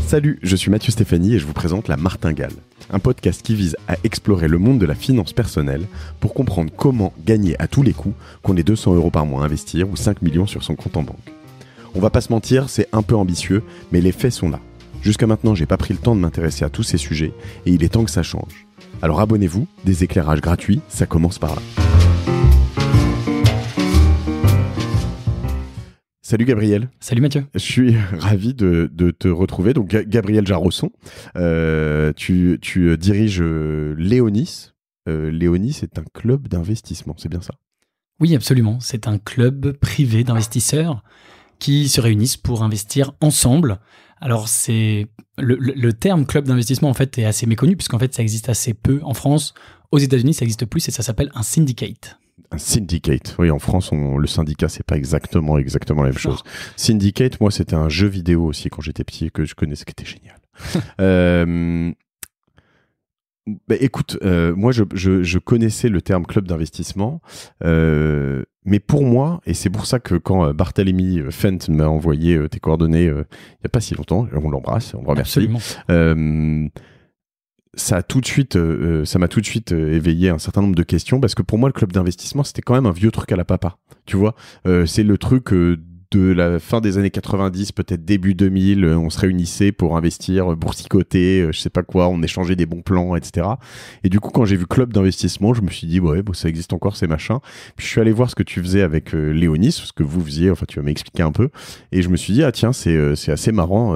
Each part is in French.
Salut, je suis Mathieu Stéphanie et je vous présente La Martingale, un podcast qui vise à explorer le monde de la finance personnelle pour comprendre comment gagner à tous les coups, qu'on ait 200 € par mois à investir ou 5 millions sur son compte en banque. On va pas se mentir, c'est un peu ambitieux, mais les faits sont là. Jusqu'à maintenant, j'ai pas pris le temps de m'intéresser à tous ces sujets et il est temps que ça change. Alors abonnez-vous, des éclairages gratuits, ça commence par là. Salut Gabriel. Salut Mathieu. Je suis ravi de te retrouver. Donc Gabriel Jarosson, tu diriges Léonis. Léonis est un club d'investissement, c'est bien ça? Oui, absolument. C'est un club privé d'investisseurs qui se réunissent pour investir ensemble. Alors c'est le terme club d'investissement en fait est assez méconnu puisqu'en fait ça existe assez peu en France. Aux États-Unis ça existe plus et ça s'appelle un syndicate. Un syndicate. Oui, en France, le syndicat, c'est pas exactement la même chose. Syndicate, moi, c'était un jeu vidéo aussi quand j'étais petit que je connaissais, qui était génial. Écoute, moi, je connaissais le terme club d'investissement, mais pour moi, et c'est pour ça que quand Barthélemy Fent m'a envoyé tes coordonnées il n'y a pas si longtemps, on l'embrasse, on le remercie. Absolument. Ça m'a tout de suite éveillé un certain nombre de questions parce que pour moi le club d'investissement c'était quand même un vieux truc à la papa, tu vois, c'est le truc de la fin des années 90, peut-être début 2000, on se réunissait pour investir, boursicoter, je sais pas quoi, on échangeait des bons plans, etc. Et du coup, quand j'ai vu club d'investissement, je me suis dit, ouais, bon, ça existe encore, ces machins. Puis je suis allé voir ce que tu faisais avec Léonis, ce que vous faisiez, enfin, tu vas m'expliquer un peu. Et je me suis dit, ah tiens, c'est assez marrant,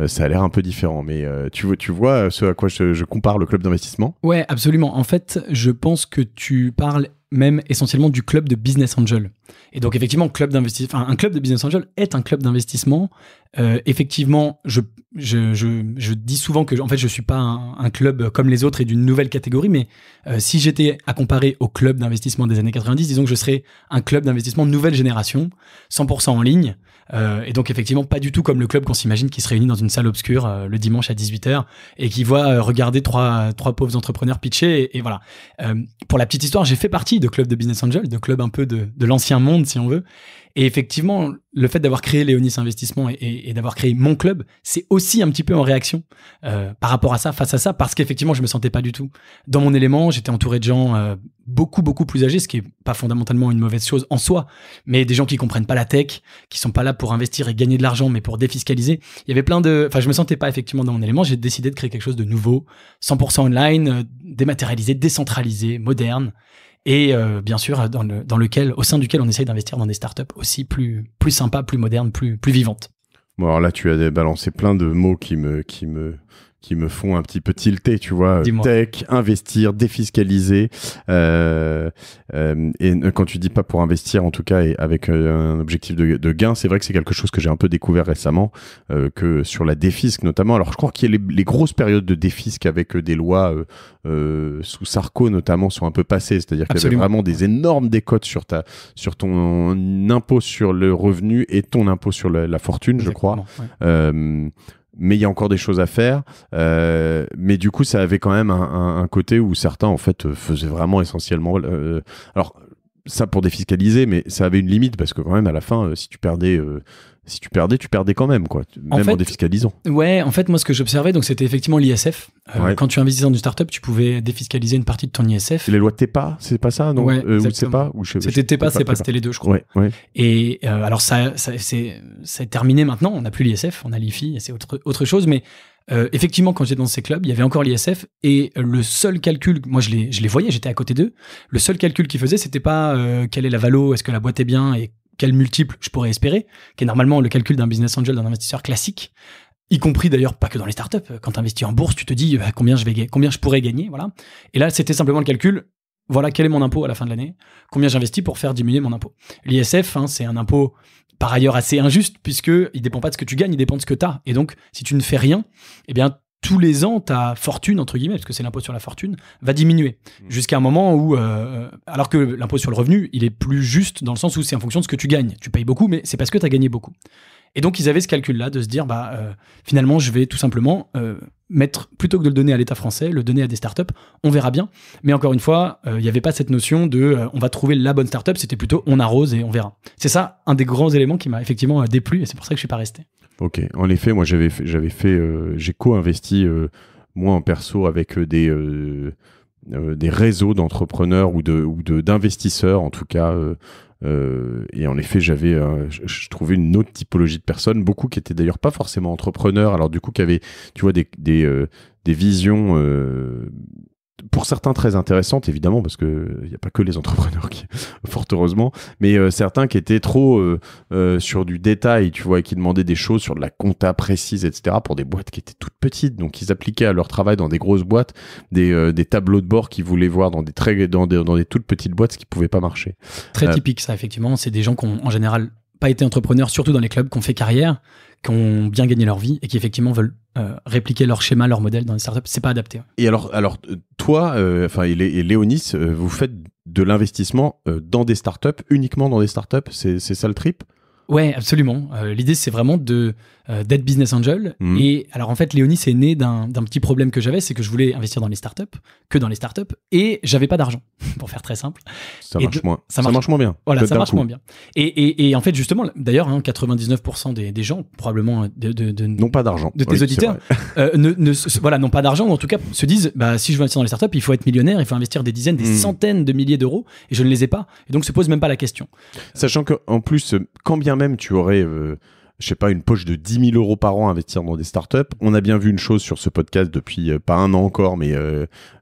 ça a l'air un peu différent. Mais tu vois ce à quoi je compare le club d'investissement? Ouais, absolument. En fait, je pense que tu parles même essentiellement du club de business angel. Et donc effectivement, un club de business angel est un club d'investissement. Effectivement, je dis souvent que en fait je suis pas un club comme les autres et d'une nouvelle catégorie, mais si j'étais à comparer au club d'investissement des années 90, disons que je serais un club d'investissement nouvelle génération, 100% en ligne. Et donc effectivement pas du tout comme le club qu'on s'imagine qui se réunit dans une salle obscure le dimanche à 18h et qui voit regarder trois pauvres entrepreneurs pitcher et voilà. Pour la petite histoire, j'ai fait partie de club de business angel, de club un peu de l'ancien monde si on veut. Et effectivement, le fait d'avoir créé Léonis Investissement et d'avoir créé mon club, c'est aussi un petit peu en réaction par rapport à ça, face à ça, parce qu'effectivement, je me sentais pas du tout dans mon élément. J'étais entouré de gens beaucoup plus âgés, ce qui est pas fondamentalement une mauvaise chose en soi, mais des gens qui comprennent pas la tech, qui sont pas là pour investir et gagner de l'argent, mais pour défiscaliser. Il y avait je me sentais pas effectivement dans mon élément. J'ai décidé de créer quelque chose de nouveau, 100% online, dématérialisé, décentralisé, moderne. Et bien sûr, au sein duquel on essaye d'investir dans des startups aussi plus sympas, plus modernes, plus vivantes. Bon, alors là, tu as balancé plein de mots qui me font un petit peu tilter, tu vois. Dis-moi. Tech, investir, défiscaliser. Et quand tu dis pas pour investir, en tout cas, et avec un objectif de gain, c'est vrai que c'est quelque chose que j'ai un peu découvert récemment, que sur la défisque notamment. Alors, je crois qu'il y a les grosses périodes de défisque avec des lois sous Sarko notamment sont un peu passées. C'est-à-dire qu'il y avait vraiment des énormes décotes sur ton impôt sur le revenu et ton impôt sur la fortune, Exactement, je crois. Ouais. Mais il y a encore des choses à faire. Mais du coup, ça avait quand même un côté où certains, en fait, faisaient vraiment essentiellement... alors, ça pour défiscaliser, mais ça avait une limite parce que quand même, à la fin, si tu perdais, tu perdais quand même, quoi. Même en défiscalisant. Ouais, en fait, moi, ce que j'observais, donc, c'était effectivement l'ISF. Ouais. Quand tu investissais dans une startup, tu pouvais défiscaliser une partie de ton ISF. Les lois de TEPA, c'est pas ça, non? Ouais, ou CEPA, ou c'était TEPA, CEPA, c'était les deux, je crois. Ouais. Et alors, c'est terminé maintenant. On n'a plus l'ISF, on a l'IFI, et c'est autre chose. Mais effectivement, quand j'étais dans ces clubs, il y avait encore l'ISF. Et le seul calcul, moi, je les voyais, j'étais à côté d'eux. Le seul calcul qu'ils faisaient, c'était pas quelle est la valo, est-ce que la boîte est bien et quel multiple je pourrais espérer, qui est normalement le calcul d'un business angel, d'un investisseur classique, y compris d'ailleurs pas que dans les startups. Quand tu investis en bourse, tu te dis combien je pourrais gagner, voilà. Et là, c'était simplement le calcul, voilà, quel est mon impôt à la fin de l'année, combien j'investis pour faire diminuer mon impôt. L'ISF, c'est un impôt par ailleurs assez injuste, puisqu'il dépend pas de ce que tu gagnes, il dépend de ce que tu as. Et donc, si tu ne fais rien, eh bien, tous les ans, ta fortune, entre guillemets, parce que c'est l'impôt sur la fortune, va diminuer. Jusqu'à un moment où, alors que l'impôt sur le revenu, il est plus juste dans le sens où c'est en fonction de ce que tu gagnes. Tu payes beaucoup, mais c'est parce que tu as gagné beaucoup. Et donc, ils avaient ce calcul-là de se dire, finalement, je vais tout simplement mettre, plutôt que de le donner à l'État français, le donner à des startups, on verra bien. Mais encore une fois, il n'y avait pas cette notion de on va trouver la bonne startup, c'était plutôt on arrose et on verra. C'est ça, un des grands éléments qui m'a effectivement déplu, et c'est pour ça que je ne suis pas resté. Ok. En effet, moi j'ai co-investi moi en perso avec des réseaux d'entrepreneurs ou d'investisseurs en tout cas. Et en effet, je trouvais une autre typologie de personnes, beaucoup qui étaient d'ailleurs pas forcément entrepreneurs, alors du coup qui avaient, tu vois, des visions pour certains très intéressantes évidemment, parce que il y a pas que les entrepreneurs qui, fort heureusement, mais certains qui étaient trop sur du détail, tu vois, et qui demandaient des choses sur de la compta précise, etc. pour des boîtes qui étaient toutes petites, donc ils appliquaient à leur travail dans des grosses boîtes des tableaux de bord qu'ils voulaient voir dans des toutes petites boîtes, ce qui pouvait pas marcher. Très typique ça, effectivement, c'est des gens qui ont en général pas été entrepreneurs, surtout dans les clubs, qui ont fait carrière, qui ont bien gagné leur vie et qui effectivement veulent répliquer leur schéma, leur modèle dans les startups. C'est pas adapté. Et alors toi, et Léonis, vous faites de l'investissement dans des startups, uniquement dans des startups, c'est ça le trip? Ouais, absolument. L'idée, c'est vraiment d'être business angel. Et alors, en fait, Léonis est né d'un petit problème que j'avais, c'est que je voulais investir dans les startups, et j'avais pas d'argent, pour faire très simple. Ça marche moins bien. Voilà, ça marche moins bien. Et en fait, justement, d'ailleurs, 99% des gens, probablement n'ont pas d'argent. De tes auditeurs, n'ont pas d'argent, ou en tout cas se disent, si je veux investir dans les startups, il faut être millionnaire, il faut investir des dizaines, des centaines de milliers d'euros, et je ne les ai pas. Et donc, se pose même pas la question. Sachant qu'en plus, quand bien même tu aurais je sais pas, une poche de 10 000 euros par an à investir dans des startups. On a bien vu une chose sur ce podcast depuis pas un an encore, mais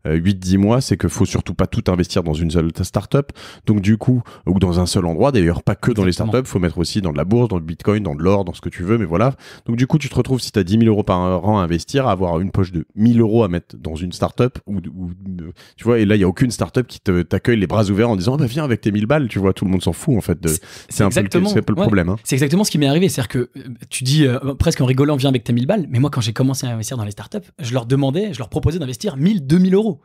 8-10 mois, c'est qu'il faut surtout pas tout investir dans une seule startup. Donc du coup, ou dans un seul endroit, d'ailleurs pas que dans les startups, faut mettre aussi dans de la bourse, dans le bitcoin, dans de l'or, dans ce que tu veux, mais voilà. Donc du coup, tu te retrouves, si tu as 10 000 euros par an à investir, à avoir une poche de 1 000 euros à mettre dans une startup, ou tu vois, et là, il y a aucune startup qui t'accueille les bras ouverts en disant, viens avec tes 1000 balles, tu vois, tout le monde s'en fout, en fait. C'est un peu le problème. Hein. C'est exactement ce qui m'est arrivé, c'est-à-dire que tu dis presque en rigolant, viens avec tes 1000 balles, mais moi, quand j'ai commencé à investir dans les startups, je leur proposais d'investir 1000, 2000 euros.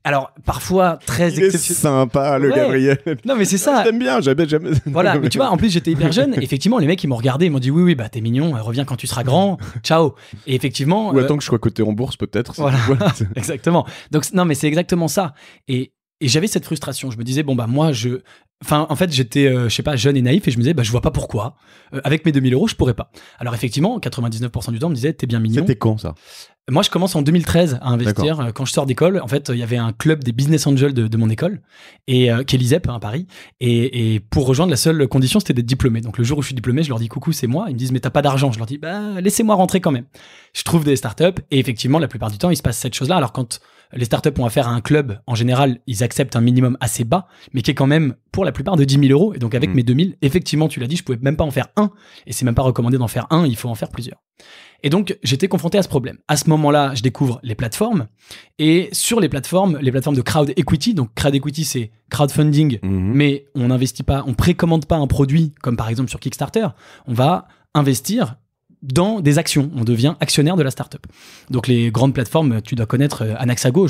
Alors, parfois, très exceptionnel. C'est sympa, le Gabriel. Non, mais c'est ça. Je t'aime bien, jamais. Voilà, mais tu vois, en plus, j'étais hyper jeune. Effectivement, les mecs, ils m'ont regardé, ils m'ont dit, oui, bah, t'es mignon, reviens quand tu seras grand, ciao. Et effectivement. Ou attends que je sois coté en bourse, peut-être. Voilà, exactement. Donc, non, mais c'est exactement ça. Et j'avais cette frustration. Je me disais, moi, en fait, j'étais, jeune et naïf, et je me disais, je vois pas pourquoi. Avec mes 2000 euros, je pourrais pas. Alors, effectivement, 99% du temps, on me disait, t'es bien mignon. C'était quand, ça? Moi, je commence en 2013 à investir. Quand je sors d'école, en fait, il y avait un club des business angels de mon école, et qui est l'ISEP à Paris. Et pour rejoindre, la seule condition, c'était d'être diplômé. Donc, le jour où je suis diplômé, je leur dis coucou, c'est moi. Ils me disent, mais t'as pas d'argent. Je leur dis, laissez-moi rentrer quand même. Je trouve des startups, et effectivement, la plupart du temps, il se passe cette chose-là. Alors, quand les startups ont affaire à un club, en général, ils acceptent un minimum assez bas, mais qui est quand même, pour la plupart, de 10 000 euros. Et donc, avec mes 2000, effectivement, tu l'as dit, je pouvais même pas en faire un. Et c'est même pas recommandé d'en faire un, il faut en faire plusieurs. Et donc, j'étais confronté à ce problème. À ce moment-là, je découvre les plateformes. Et sur les plateformes de crowd equity, donc crowd equity, c'est crowdfunding, mais on n'investit pas, on précommande pas un produit, comme par exemple sur Kickstarter. On va investir dans des actions. On devient actionnaire de la startup. Donc les grandes plateformes, tu dois connaître Anaxago,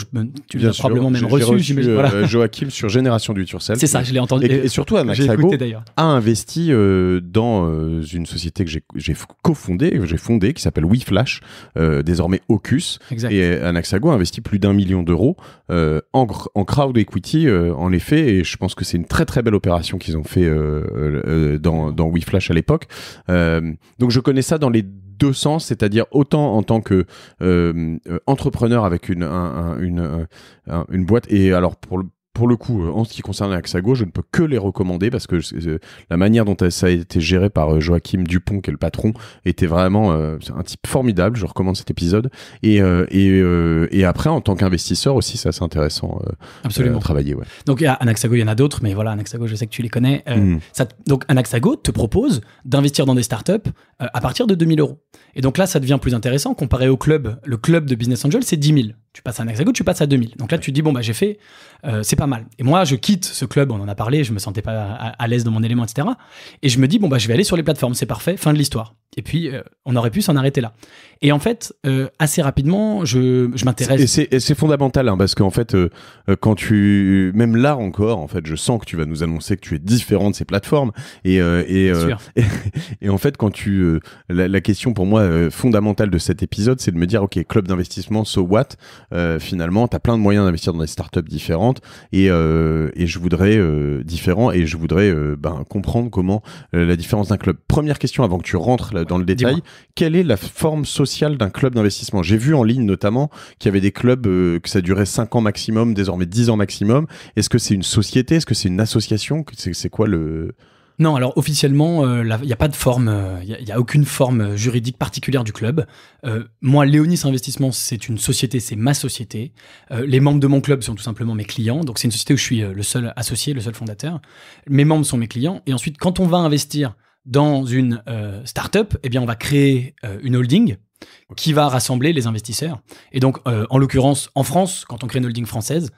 tu l'as probablement même reçu. Joachim sur Génération Do It Yourself. C'est ça, je l'ai entendu. Et surtout, Anaxago a investi dans une société que j'ai fondée, qui s'appelle WeFlash, désormais Ocus. Exact. Et Anaxago a investi plus d'1 million d'euros en crowd equity, en effet, et je pense que c'est une très très belle opération qu'ils ont fait dans WeFlash à l'époque. Donc je connais ça dans les deux sens, c'est-à-dire autant en tant que entrepreneur avec une boîte, et alors pour le coup, en ce qui concerne Anaxago, je ne peux que les recommander parce que la manière dont ça a été géré par Joachim Dupont, qui est le patron, était vraiment un type formidable. Je recommande cet épisode. Et après, en tant qu'investisseur aussi, c'est assez intéressant à travailler. Ouais. Donc, à Anaxago, il y en a d'autres, mais voilà, Anaxago, je sais que tu les connais. Donc, Anaxago te propose d'investir dans des startups à partir de 2000 euros. Et donc là, ça devient plus intéressant comparé au club. Le club de Business Angel, c'est 10 000. Tu passes à Anaxago, tu passes à 2000. Donc là, tu te dis, j'ai fait, c'est pas mal. Et moi, je quitte ce club, on en a parlé, je me sentais pas à l'aise dans mon élément, etc. Et je me dis, je vais aller sur les plateformes, c'est parfait, fin de l'histoire. Et puis, on aurait pu s'en arrêter là. Et en fait, assez rapidement, je m'intéresse. Et c'est fondamental, parce qu'en fait, même là encore, en fait, je sens que tu vas nous annoncer que tu es différent de ces plateformes. Et en fait, la question pour moi fondamentale de cet épisode, c'est de me dire, ok, club d'investissement, so what? Finalement, tu as plein de moyens d'investir dans des startups différentes, et je voudrais comprendre comment la différence d'un club. Première question avant que tu rentres là dans le détail. Dis-moi. Quelle est la forme sociale d'un club d'investissement? J'ai vu en ligne notamment qu'il y avait des clubs que ça durait 5 ans maximum, désormais 10 ans maximum. Est-ce que c'est une société? Est-ce que c'est une association? C'est quoi le... Non, alors officiellement, il n'y a pas de forme, il n'y a aucune forme juridique particulière du club. Moi, Léonis Investissement, c'est une société, c'est ma société. Les membres de mon club sont tout simplement mes clients. Donc, c'est une société où je suis le seul associé, le seul fondateur. Mes membres sont mes clients. Et ensuite, quand on va investir dans une start-up, eh bien, on va créer une holding qui va rassembler les investisseurs. Et donc, en l'occurrence, en France, quand on crée une holding française,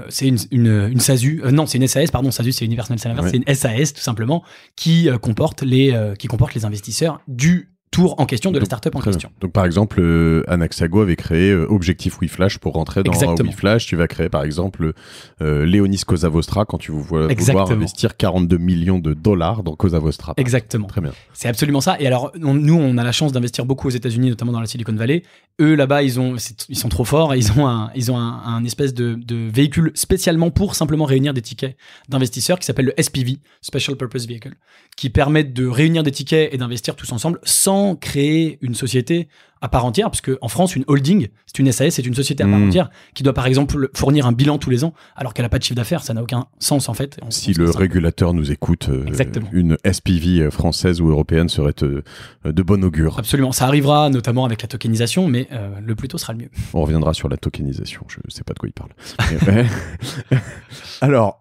c'est une SASU, non, c'est une SAS, pardon, SASU, c'est Universal Salary, c'est une SAS, tout simplement, qui comporte les investisseurs du tour en question de la startup en question. Donc, par exemple, Anaxago avait créé Objectif WeFlash pour rentrer dans WeFlash. Tu vas créer, par exemple, Léonis Cosa Vostra quand tu veux vouloir investir 42 millions de dollars dans Cosa Vostra. Exactement. Très bien. C'est absolument ça. Et alors, nous, on a la chance d'investir beaucoup aux États-Unis, notamment dans la Silicon Valley. Eux, là-bas, ils sont trop forts. Ils ont un espèce de véhicule spécialement pour simplement réunir des tickets d'investisseurs qui s'appelle le SPV, Special Purpose Vehicle, qui permet de réunir des tickets et d'investir tous ensemble sans créer une société à part entière, parce qu'en France, une holding, c'est une SAS, c'est une société à part entière qui doit par exemple fournir un bilan tous les ans, alors qu'elle n'a pas de chiffre d'affaires, ça n'a aucun sens en fait. Si le régulateur nous écoute, une SPV française ou européenne serait de bon augure. Absolument, ça arrivera notamment avec la tokenisation, mais le plus tôt sera le mieux. On reviendra sur la tokenisation, je ne sais pas de quoi il parle. Alors,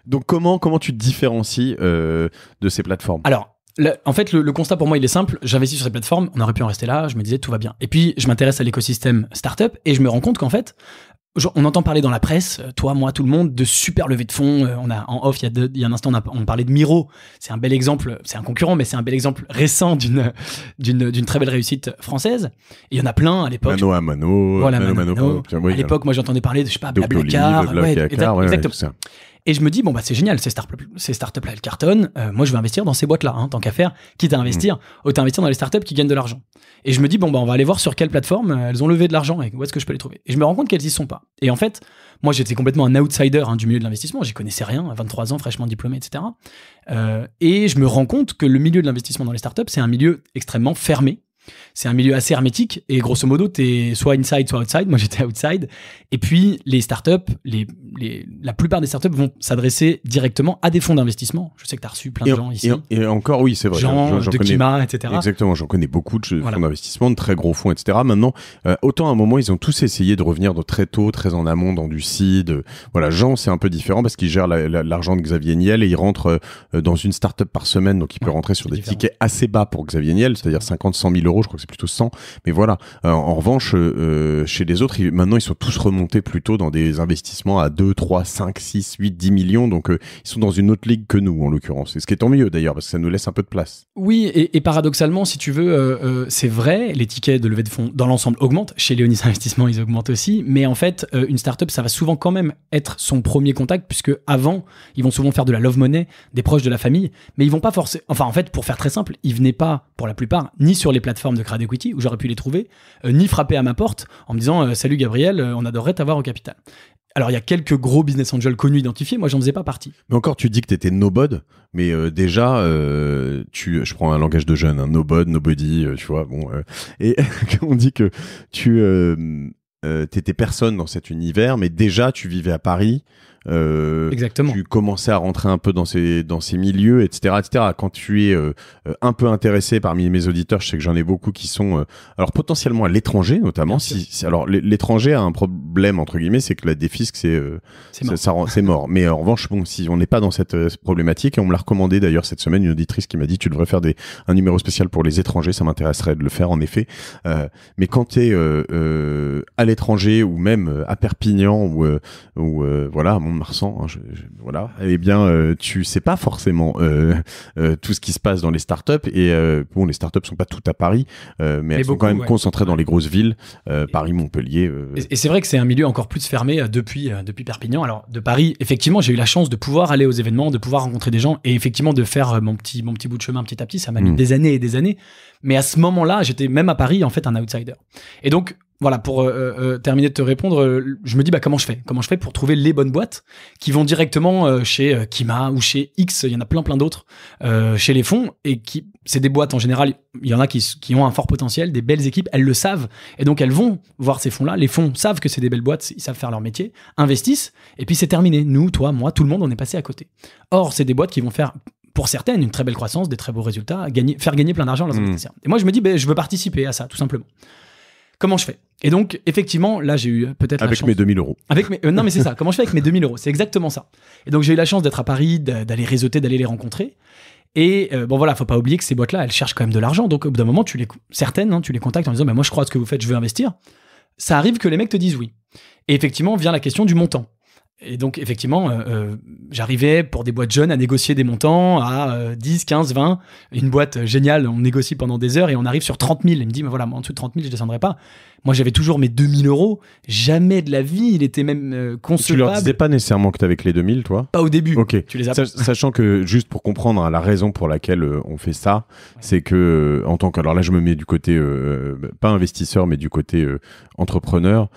donc comment tu te différencies de ces plateformes? Alors, en fait, le constat pour moi, il est simple. J'investis sur ces plateformes, on aurait pu en rester là, je me disais tout va bien. Et puis, je m'intéresse à l'écosystème startup et je me rends compte qu'en fait, on entend parler dans la presse, toi, moi, tout le monde, de super levées de fonds. On a en off, il y a un instant, on parlait de Miro. C'est un bel exemple, c'est un concurrent, mais c'est un bel exemple récent d'une très belle réussite française. Et il y en a plein à l'époque. Mano à Mano. Voilà, Mano. Oui, à l'époque, moi, j'entendais parler de, je sais pas, Blablacar. Exactement. Et je me dis, bon, bah, c'est génial, ces startups-là, elles cartonnent. Moi, je vais investir dans ces boîtes-là, hein, tant qu'à faire. Quitte à investir, autant investir dans les startups qui gagnent de l'argent. Et je me dis, bon, bah, on va aller voir sur quelle plateforme elles ont levé de l'argent et où est-ce que je peux les trouver. Et je me rends compte qu'elles y sont pas. Et en fait, moi, j'étais complètement un outsider du milieu de l'investissement. J'y connaissais rien, à 23 ans, fraîchement diplômé, etc. Et je me rends compte que le milieu de l'investissement dans les startups, c'est un milieu extrêmement fermé. C'est un milieu assez hermétique et grosso modo, t'es soit inside, soit outside. Moi, j'étais outside. Et puis, les startups, la plupart des startups vont s'adresser directement à des fonds d'investissement. Je sais que t'as reçu plein de gens ici. Et encore, oui, c'est vrai. Gens de Kima, etc. Exactement, j'en connais beaucoup de fonds d'investissement, de très gros fonds, etc. Maintenant, autant à un moment, ils ont tous essayé de revenir de très tôt, très en amont dans du seed. Voilà, Jean, c'est un peu différent parce qu'il gère l'argent de Xavier Niel et il rentre dans une startup par semaine, donc il peut rentrer sur des tickets assez bas pour Xavier Niel, c'est-à-dire 50, 100 000 euros. Je crois que c'est plutôt 100, mais voilà. En revanche, chez les autres, maintenant, ils sont tous remontés plutôt dans des investissements à 2, 3, 5, 6, 8, 10 millions, donc ils sont dans une autre ligue que nous, en l'occurrence. Et ce qui est tant mieux, d'ailleurs, parce que ça nous laisse un peu de place. Oui, et paradoxalement, si tu veux, c'est vrai, les tickets de levée de fonds dans l'ensemble augmentent. Chez Léonis Investissement, ils augmentent aussi, mais en fait, une startup, ça va souvent quand même être son premier contact, puisque avant, ils vont souvent faire de la love money, des proches de la famille, mais ils vont pas forcer. Enfin, en fait, pour faire très simple, ils venaient pas, pour la plupart, ni sur les plateformes de Crowd Equity, où j'aurais pu les trouver, ni frapper à ma porte en me disant salut Gabriel, on adorerait t'avoir au capital. Alors il y a quelques gros business angels connus identifiés, moi j'en faisais pas partie. Mais encore, tu dis que t'étais nobody, mais déjà je prends un langage de jeune, nobody, tu vois, bon, et on dit que tu t'étais personne dans cet univers, mais déjà tu vivais à Paris. Exactement. Tu commençais à rentrer un peu dans ces milieux, etc., etc. Quand tu es un peu intéressé parmi mes auditeurs, je sais que j'en ai beaucoup qui sont alors potentiellement à l'étranger, notamment. Alors l'étranger a un problème entre guillemets, c'est que la défisque c'est mort. Mais en revanche, bon, si on n'est pas dans cette problématique, et on me l'a recommandé d'ailleurs cette semaine, une auditrice qui m'a dit tu devrais faire un numéro spécial pour les étrangers, ça m'intéresserait de le faire en effet. Mais quand tu es à l'étranger ou même à Perpignan ou voilà. Mont-de-Marsan, hein, voilà. Eh bien, tu sais pas forcément tout ce qui se passe dans les startups et bon, les startups sont pas toutes à Paris, mais elles sont quand même concentrées dans les grosses villes, Paris, Montpellier. Et c'est vrai que c'est un milieu encore plus fermé depuis Perpignan. Alors de Paris, effectivement, j'ai eu la chance de pouvoir aller aux événements, de pouvoir rencontrer des gens et effectivement de faire mon petit bout de chemin petit à petit. Ça m'a mis des années et des années. Mais à ce moment-là, j'étais même à Paris en fait un outsider. Et donc voilà, pour terminer de te répondre, je me dis comment je fais pour trouver les bonnes boîtes qui vont directement chez Kima ou chez X, il y en a plein d'autres chez les fonds, et c'est des boîtes en général, il y en a qui ont un fort potentiel, des belles équipes, elles le savent, et donc elles vont voir ces fonds-là, les fonds savent que c'est des belles boîtes, ils savent faire leur métier, investissent, et puis c'est terminé, nous, toi, moi, tout le monde, on est passé à côté. Or, c'est des boîtes qui vont faire, pour certaines, une très belle croissance, des très beaux résultats, faire gagner plein d'argent à leurs investisseurs. Et moi, je me dis, je veux participer à ça, tout simplement. Comment je fais? Et donc, effectivement, là, j'ai eu peut-être avec mes 2000 euros. Non, mais c'est ça. Comment je fais avec mes 2000 euros? C'est exactement ça. Et donc, j'ai eu la chance d'être à Paris, d'aller réseauter, d'aller les rencontrer. Et voilà, faut pas oublier que ces boîtes-là, elles cherchent quand même de l'argent. Donc, au bout d'un moment, certaines, tu les contactes en disant, moi, je crois à ce que vous faites, je veux investir. Ça arrive que les mecs te disent oui. Et effectivement, vient la question du montant. Et donc, effectivement, j'arrivais pour des boîtes jeunes à négocier des montants à 10, 15, 20. Une boîte géniale, on négocie pendant des heures et on arrive sur 30 000. Il me dit, voilà, moi, en dessous de 30 000, je descendrai pas. Moi, j'avais toujours mes 2000 euros. Jamais de la vie, il était même concevable. Tu leur disais pas nécessairement que t'avais que les 2000, toi? Pas au début. Ok. Tu les as Sachant que, juste pour comprendre la raison pour laquelle on fait ça, c'est que, en tant que, alors là, je me mets du côté, pas investisseur, mais du côté entrepreneur,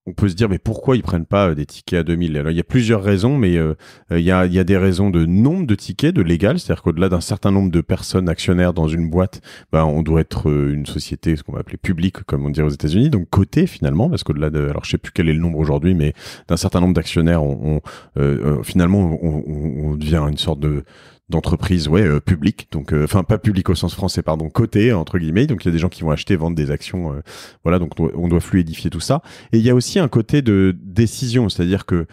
on peut se dire, mais pourquoi ils prennent pas des tickets à 2000? Alors, il y a plusieurs raisons, mais il y a des raisons de nombre de tickets, de légal, c'est-à-dire qu'au-delà d'un certain nombre de personnes actionnaires dans une boîte, on doit être une société, ce qu'on va appeler publique, comme on dirait aux États-Unis, donc cotée finalement, parce qu'au-delà de, alors je sais plus quel est le nombre aujourd'hui, mais d'un certain nombre d'actionnaires, finalement, on devient une sorte d'entreprise publique, donc enfin pas publique au sens français, pardon, cotée entre guillemets, donc il y a des gens qui vont acheter, vendre des actions, voilà, donc on doit fluidifier tout ça. Et il y a aussi un côté de décision, c'est-à-dire que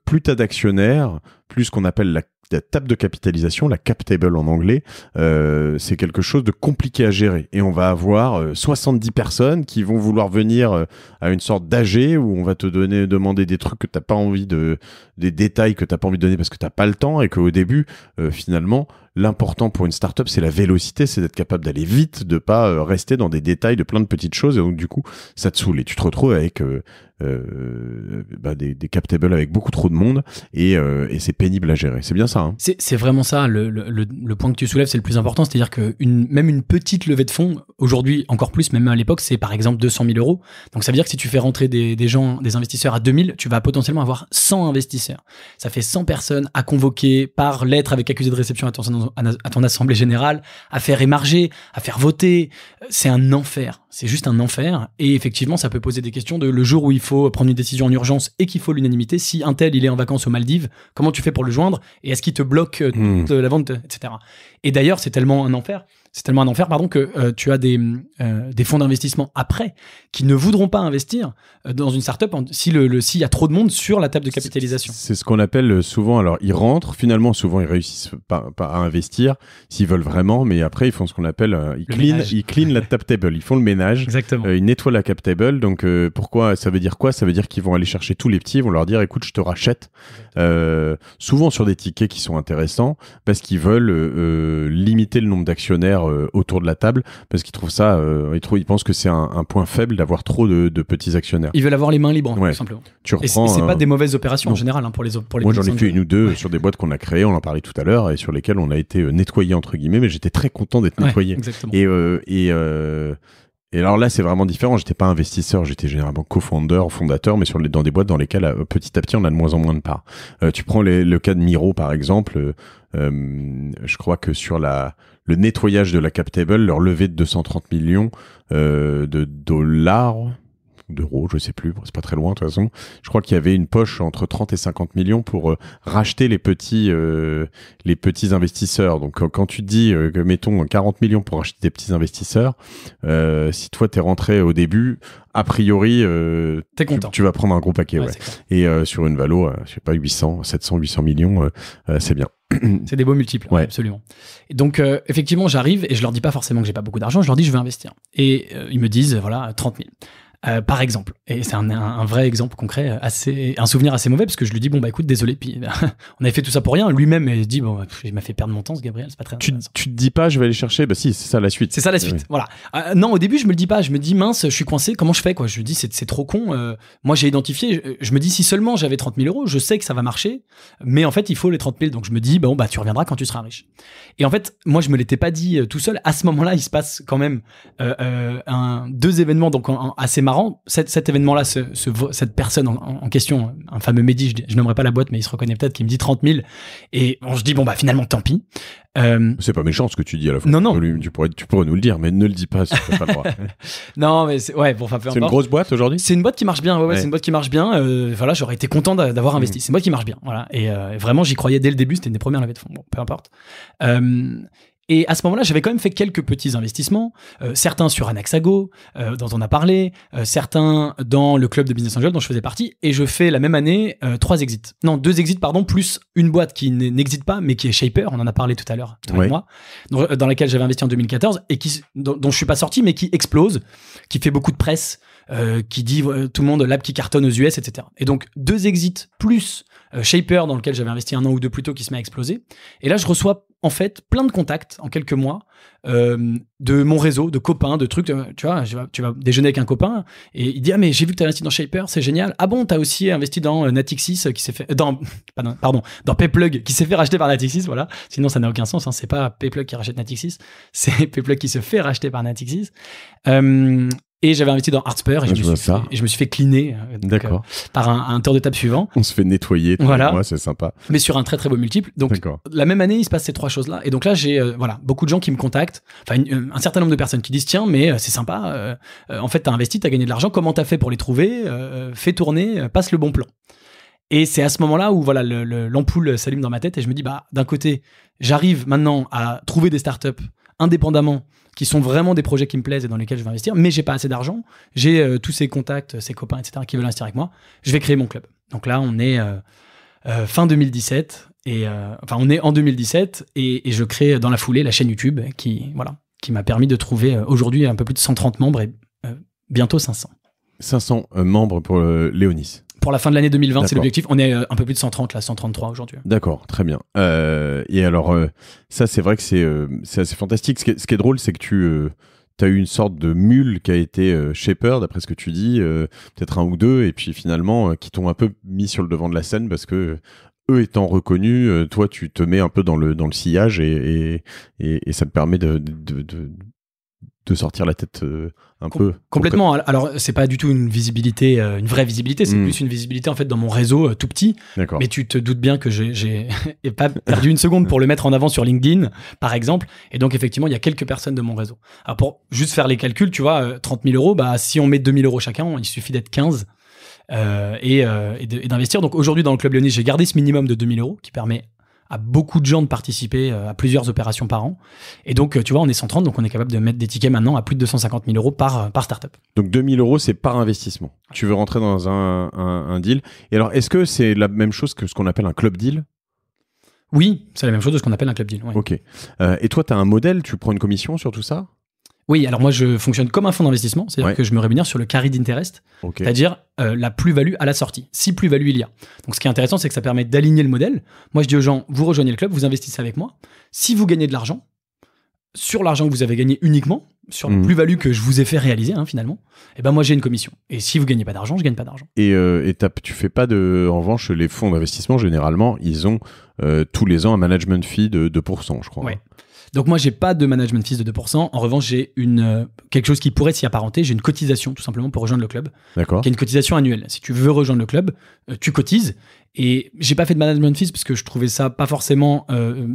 plus t'as d'actionnaires, plus ce qu'on appelle la table de capitalisation, la cap table en anglais, c'est quelque chose de compliqué à gérer. Et on va avoir 70 personnes qui vont vouloir venir à une sorte d'AG où on va te demander des trucs que t'as pas envie des détails que t'as pas envie de donner parce que t'as pas le temps, et qu'au début, finalement, l'important pour une startup, c'est la vélocité, c'est d'être capable d'aller vite, de pas rester dans des détails de plein de petites choses, et donc du coup, ça te saoule et tu te retrouves avec des cap tables avec beaucoup trop de monde, et c'est pénible à gérer. C'est bien ça, hein? C'est vraiment ça, le point que tu soulèves, c'est le plus important, c'est-à-dire que même une petite levée de fonds, aujourd'hui encore plus, même à l'époque, c'est par exemple 200 000 euros. Donc ça veut dire que si tu fais rentrer des investisseurs à 2000, tu vas potentiellement avoir 100 investisseurs. Ça fait 100 personnes à convoquer par lettre avec accusé de réception à ton assemblée générale, à faire émarger, à faire voter. C'est un enfer. C'est juste un enfer. Et effectivement, ça peut poser des questions de le jour où il faut prendre une décision en urgence et qu'il faut l'unanimité. Si un tel, il est en vacances aux Maldives, comment tu fais pour le joindre? Et est-ce qu'il te bloque la vente, etc. Et d'ailleurs, c'est tellement un enfer que tu as des fonds d'investissement après qui ne voudront pas investir dans une startup s'il y a trop de monde sur la table de capitalisation. C'est ce qu'on appelle souvent, alors ils rentrent, finalement souvent ils réussissent pas à investir s'ils veulent vraiment, mais après ils font ce qu'on appelle, ils clean la cap table, ils font le ménage. Exactement. Ils nettoient la cap table, donc pourquoi, ça veut dire quoi? Ça veut dire qu'ils vont aller chercher tous les petits, ils vont leur dire écoute, je te rachète, souvent sur des tickets qui sont intéressants, parce qu'ils veulent limiter le nombre d'actionnaires autour de la table, parce qu'ils trouvent ça, ils pensent que c'est un point faible d'avoir trop de petits actionnaires. Ils veulent avoir les mains libres, tout simplement. Et c'est pas des mauvaises opérations en général pour les Moi j'en ai fait une ou deux sur des boîtes qu'on a créées, on en parlait tout à l'heure, et sur lesquelles on a été nettoyé entre guillemets, mais j'étais très content d'être nettoyé. Exactement. Et alors là, c'est vraiment différent. J'étais pas investisseur, j'étais généralement fondateur, mais dans des boîtes dans lesquelles petit à petit on a de moins en moins de parts. Tu prends le cas de Miro par exemple. Je crois que sur le nettoyage de la cap table, leur levée de 230 millions de dollars, d'euros, je sais plus, c'est pas très loin de toute façon. Je crois qu'il y avait une poche entre 30 et 50 millions pour racheter les petits investisseurs. Donc quand tu dis que mettons 40 millions pour racheter des petits investisseurs, si toi t'es rentré au début, a priori t'es content. Tu vas prendre un gros paquet, ouais. Et sur une valo, je sais pas, 700-800 millions, c'est bien. C'est des beaux multiples, absolument. Et donc, effectivement, j'arrive et je leur dis pas forcément que j'ai pas beaucoup d'argent, je leur dis je veux investir. Et ils me disent, voilà, 30 000. Par exemple. Et c'est un vrai exemple concret, un souvenir assez mauvais, parce que je lui dis, bon, bah écoute, désolé, puis on avait fait tout ça pour rien. Lui-même, il dit, bon, il m'a fait perdre mon temps, ce Gabriel, c'est pas très intéressant. Tu te dis pas, je vais aller chercher, bah si, c'est ça la suite. C'est ça la suite, Oui. voilà. Non, au début, je me le dis pas, je me dis, mince, je suis coincé, comment je fais, quoi. Je me dis, c'est trop con. Moi, j'ai identifié, je me dis, si seulement j'avais 30 000 euros, je sais que ça va marcher, mais en fait, il faut les 30 000. Donc, je me dis, bon, bah, tu reviendras quand tu seras riche. Et en fait, moi, je me l'étais pas dit tout seul. À ce moment-là, il se passe quand même deux événements donc assez marrants. Cet événement-là, cette personne en question, un fameux Mehdi, je nommerai pas la boîte, mais il se reconnaît peut-être, qui me dit 30 000. Et on se dit, bon, bah, finalement, tant pis. C'est pas méchant ce que tu dis à la fois. Non. Tu pourrais nous le dire, mais ne le dis pas si t'as pas le droit. Non, mais ouais, bon, enfin, peu importe. C'est une grosse boîte aujourd'hui? C'est une boîte qui marche bien, ouais. C'est une boîte qui marche bien. Voilà, j'aurais été content d'avoir investi. C'est une boîte qui marche bien, voilà. Et vraiment, j'y croyais dès le début, c'était une des premières levées de fonds. Bon, peu importe. Et à ce moment-là, j'avais quand même fait quelques petits investissements, certains sur Anaxago, dont on a parlé, certains dans le club de Business Angel dont je faisais partie, et je fais la même année 2 exits, plus une boîte qui n'existe pas, mais qui est Shaper, on en a parlé tout à l'heure, toi et moi, dans laquelle j'avais investi en 2014, et dont je suis pas sorti, mais qui explose, qui fait beaucoup de presse, qui dit tout le monde, l'app qui cartonne aux US, etc. Et donc 2 exits plus Shaper, dans lequel j'avais investi 1 an ou 2 plus tôt, qui se met à exploser. Et là, je reçois en fait plein de contacts en quelques mois de mon réseau, de copains, de trucs. Tu vois, tu vas déjeuner avec un copain et il dit, ah mais j'ai vu que tu as investi dans Shaper, c'est génial. Ah bon, tu as aussi investi dans Natixis qui s'est fait dans Payplug qui s'est fait racheter par Natixis, voilà. Sinon ça n'a aucun sens, hein. C'est pas Payplug qui rachète Natixis, c'est Payplug qui se fait racheter par Natixis. Et j'avais investi dans Artsper et je me suis fait cleaner par un tour de table suivant. On se fait nettoyer. Voilà. Ouais, c'est sympa. Mais sur un très très beau multiple. Donc la même année, il se passe ces 3 choses-là. Et donc là, j'ai beaucoup de gens qui me contactent. Enfin, un certain nombre de personnes qui disent, tiens, mais c'est sympa. En fait, t'as investi, t'as gagné de l'argent. Comment t'as fait pour les trouver? Fais tourner, passe le bon plan. Et c'est à ce moment-là où voilà l'ampoule s'allume dans ma tête et je me dis, bah d'un côté, j'arrive maintenant à trouver des startups indépendamment qui sont vraiment des projets qui me plaisent et dans lesquels je vais investir, mais j'ai pas assez d'argent, j'ai tous ces contacts, ces copains, etc., qui veulent investir avec moi, je vais créer mon club. Donc là, on est fin 2017, on est en 2017, et je crée dans la foulée la chaîne YouTube qui m'a permis de trouver aujourd'hui un peu plus de 130 membres et bientôt 500. 500 membres pour Léonis. Pour la fin de l'année 2020, c'est l'objectif. On est un peu plus de 130, là, 133 aujourd'hui. D'accord, très bien. Et alors, ça, c'est vrai que c'est assez fantastique. Ce qui est drôle, c'est que tu as eu une sorte de mule qui a été Shaper, d'après ce que tu dis, peut-être 1 ou 2, et puis finalement, qui t'ont un peu mis sur le devant de la scène parce que eux étant reconnus, toi, tu te mets un peu dans le sillage et ça te permet de sortir la tête un peu. Complètement. Alors, c'est pas du tout une visibilité, une vraie visibilité, c'est plus une visibilité en fait dans mon réseau tout petit. D'accord. Mais tu te doutes bien que j'ai pas perdu une seconde pour le mettre en avant sur LinkedIn, par exemple. Et donc, effectivement, il y a quelques personnes de mon réseau. Alors, pour juste faire les calculs, tu vois, 30 000 euros, bah, si on met 2 000 euros chacun, il suffit d'être 15 et d'investir. Donc, aujourd'hui, dans le Club Léonis, j'ai gardé ce minimum de 2 000 euros qui permet à beaucoup de gens de participer à plusieurs opérations par an. Et donc, tu vois, on est 130, donc on est capable de mettre des tickets maintenant à plus de 250 000 euros par startup. Donc 2 000 euros, c'est par investissement. Tu veux rentrer dans un deal. Et alors, est-ce que c'est la même chose que ce qu'on appelle un club deal? Oui, c'est la même chose de ce qu'on appelle un club deal. Ouais. Ok. Et toi, tu as un modèle, tu prends une commission sur tout ça? Oui, alors moi, je fonctionne comme un fonds d'investissement, c'est-à-dire que je me rémunère sur le carried interest, c'est-à-dire la plus-value à la sortie, si plus-value il y a. Donc, ce qui est intéressant, c'est que ça permet d'aligner le modèle. Moi, je dis aux gens, vous rejoignez le club, vous investissez avec moi. Si vous gagnez de l'argent, sur l'argent que vous avez gagné uniquement, sur la plus-value que je vous ai fait réaliser, finalement, et ben moi, j'ai une commission. Et si vous gagnez pas d'argent, je gagne pas d'argent. Et tu fais pas en revanche, les fonds d'investissement, généralement, ils ont tous les ans un management fee de 2%, je crois. Ouais. Donc moi, j'ai pas de management fees de 2%. En revanche, j'ai quelque chose qui pourrait s'y apparenter. J'ai une cotisation, tout simplement, pour rejoindre le club. D'accord. Qui est une cotisation annuelle. Si tu veux rejoindre le club, tu cotises. Et j'ai pas fait de management fees parce que je trouvais ça pas forcément...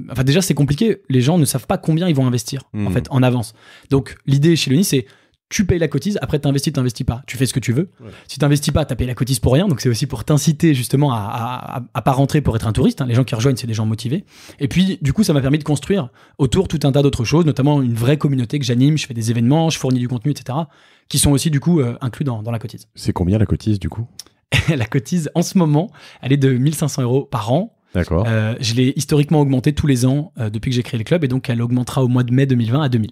Enfin, déjà, c'est compliqué. Les gens ne savent pas combien ils vont investir, en fait, en avance. Donc, l'idée chez Léonis, c'est tu payes la cotise, après t'investis pas. Tu fais ce que tu veux. Ouais. Si t'investis pas, t'as payé la cotise pour rien. Donc c'est aussi pour t'inciter justement à pas rentrer pour être un touriste. Les gens qui rejoignent, c'est des gens motivés. Et puis du coup, ça m'a permis de construire autour tout un tas d'autres choses, notamment une vraie communauté que j'anime. Je fais des événements, je fournis du contenu, etc. qui sont aussi du coup inclus dans la cotise. C'est combien la cotise du coup? La cotise, en ce moment, elle est de 1 500 € par an. D'accord. Je l'ai historiquement augmentée tous les ans depuis que j'ai créé le club, et donc elle augmentera au mois de mai 2020 à 2 000.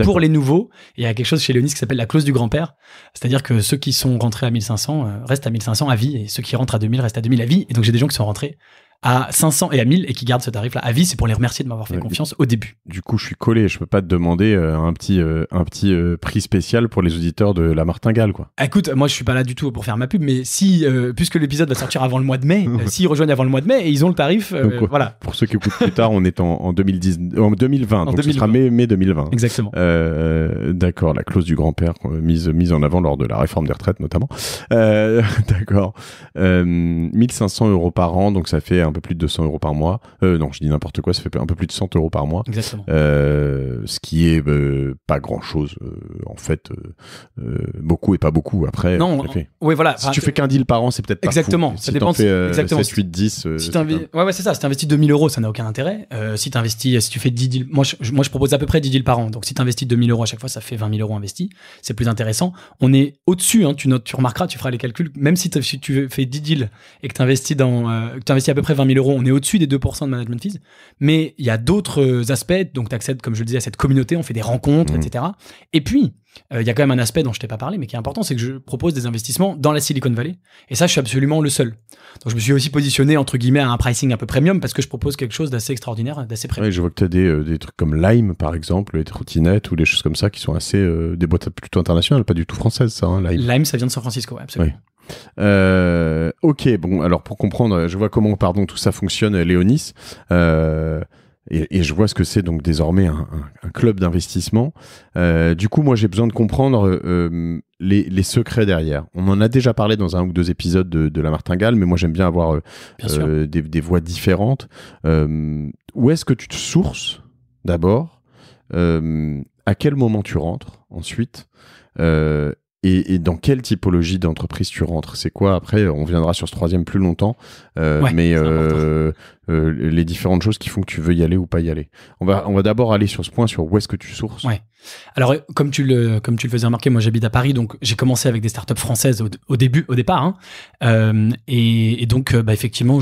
Pour les nouveaux, il y a quelque chose chez Léonis qui s'appelle la clause du grand-père. C'est-à-dire que ceux qui sont rentrés à 1500 restent à 1500 à vie, et ceux qui rentrent à 2000 restent à 2000 à vie. Et donc, j'ai des gens qui sont rentrés à 500 et à 1000 et qui gardent ce tarif-là à vie. C'est pour les remercier de m'avoir fait confiance au début. Du coup, je suis collé. Je peux pas te demander un petit prix spécial pour les auditeurs de La Martingale, quoi. Écoute, moi, je suis pas là du tout pour faire ma pub, mais si, puisque l'épisode va sortir avant le mois de mai, s'ils rejoignent avant le mois de mai et ils ont le tarif, donc, voilà. Pour ceux qui écoutent plus tard, on est en 2020. Donc, ce sera mai 2020. Exactement. D'accord. La clause du grand-père mise en avant lors de la réforme des retraites, notamment. D'accord. 1500 € par an, donc ça fait un peu plus de 200 € par mois. Non, je dis n'importe quoi, ça fait un peu plus de 100 € par mois. Exactement. Ce qui est pas grand-chose, en fait. Beaucoup et pas beaucoup, après. Non, oui, voilà. Si tu fais qu'un deal par an, c'est peut-être pas exactement, fou. ça Si dépend. t'en fais exactement. 7, 8, 10... Ouais, c'est ça. Si t'investis 2000 €, ça n'a aucun intérêt. Si tu fais 10 deals... Moi, je propose à peu près 10 deals par an. Donc, si t'investis 2000 € à chaque fois, ça fait 20 000 € investis. C'est plus intéressant. On est au-dessus, hein, tu remarqueras, tu feras les calculs. Même si tu fais 10 deals et que t'investis à peu près 20 000 €, on est au-dessus des 2% de management fees. Mais il y a d'autres aspects. Donc, tu accèdes, comme je le disais, à cette communauté. On fait des rencontres, etc. Et puis, il y a quand même un aspect dont je t'ai pas parlé, mais qui est important, c'est que je propose des investissements dans la Silicon Valley. Et ça, je suis absolument le seul. Donc, je me suis aussi positionné, entre guillemets, à un pricing un peu premium parce que je propose quelque chose d'assez extraordinaire, d'assez premium. Ouais, je vois que tu as des trucs comme Lime, par exemple, les trottinettes ou des choses comme ça qui sont assez des boîtes plutôt internationales, pas du tout françaises, ça, hein, Lime. Lime, ça vient de San Francisco, ouais, absolument. Ouais. Ok, bon, alors pour comprendre, je vois comment, tout ça fonctionne, Léonis. Et je vois ce que c'est donc désormais un club d'investissement. Du coup, moi, j'ai besoin de comprendre les secrets derrière. On en a déjà parlé dans un ou deux épisodes de La Martingale, mais moi, j'aime bien avoir des voix différentes. Où est-ce que tu te sources, d'abord? À quel moment tu rentres, ensuite? Et dans quelle typologie d'entreprise tu rentres? C'est quoi? Après, on viendra sur ce troisième plus longtemps. Mais les différentes choses qui font que tu veux y aller ou pas y aller. On va d'abord aller sur ce point, sur où est-ce que tu sources. Ouais. Alors, comme tu le faisais remarquer, moi j'habite à Paris, donc j'ai commencé avec des startups françaises au départ. Hein. Et donc, effectivement,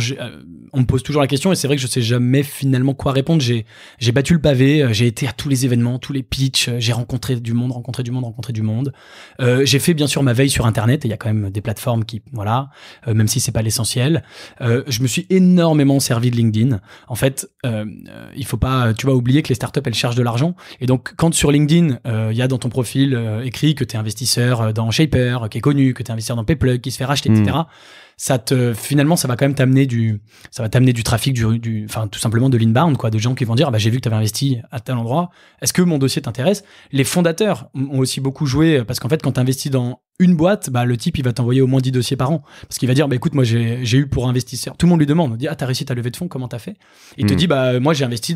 on me pose toujours la question, et c'est vrai que je sais jamais finalement quoi répondre. J'ai battu le pavé, j'ai été à tous les événements, tous les pitchs, j'ai rencontré du monde. J'ai fait bien sûr ma veille sur Internet, et il y a quand même des plateformes qui, voilà, même si c'est pas l'essentiel. Je me suis énormément servi de LinkedIn. En fait, il faut pas, oublier que les startups, elles cherchent de l'argent. Et donc, quand sur LinkedIn, il y a dans ton profil écrit que tu es investisseur dans Shaper, qui est connu, que tu es investisseur dans Payplug, qui se fait racheter, etc., finalement, ça va quand même t'amener du trafic, enfin, tout simplement de l'inbound, quoi, de gens qui vont dire, j'ai vu que tu avais investi à tel endroit. Est-ce que mon dossier t'intéresse? Les fondateurs ont aussi beaucoup joué, parce qu'en fait, quand tu investis dans une boîte, le type, il va t'envoyer au moins 10 dossiers par an. Parce qu'il va dire, écoute, moi, j'ai eu pour investisseur. Tout le monde lui demande, on dit, t'as réussi ta levée de fonds, comment t'as fait? Il te dit, moi, j'ai investi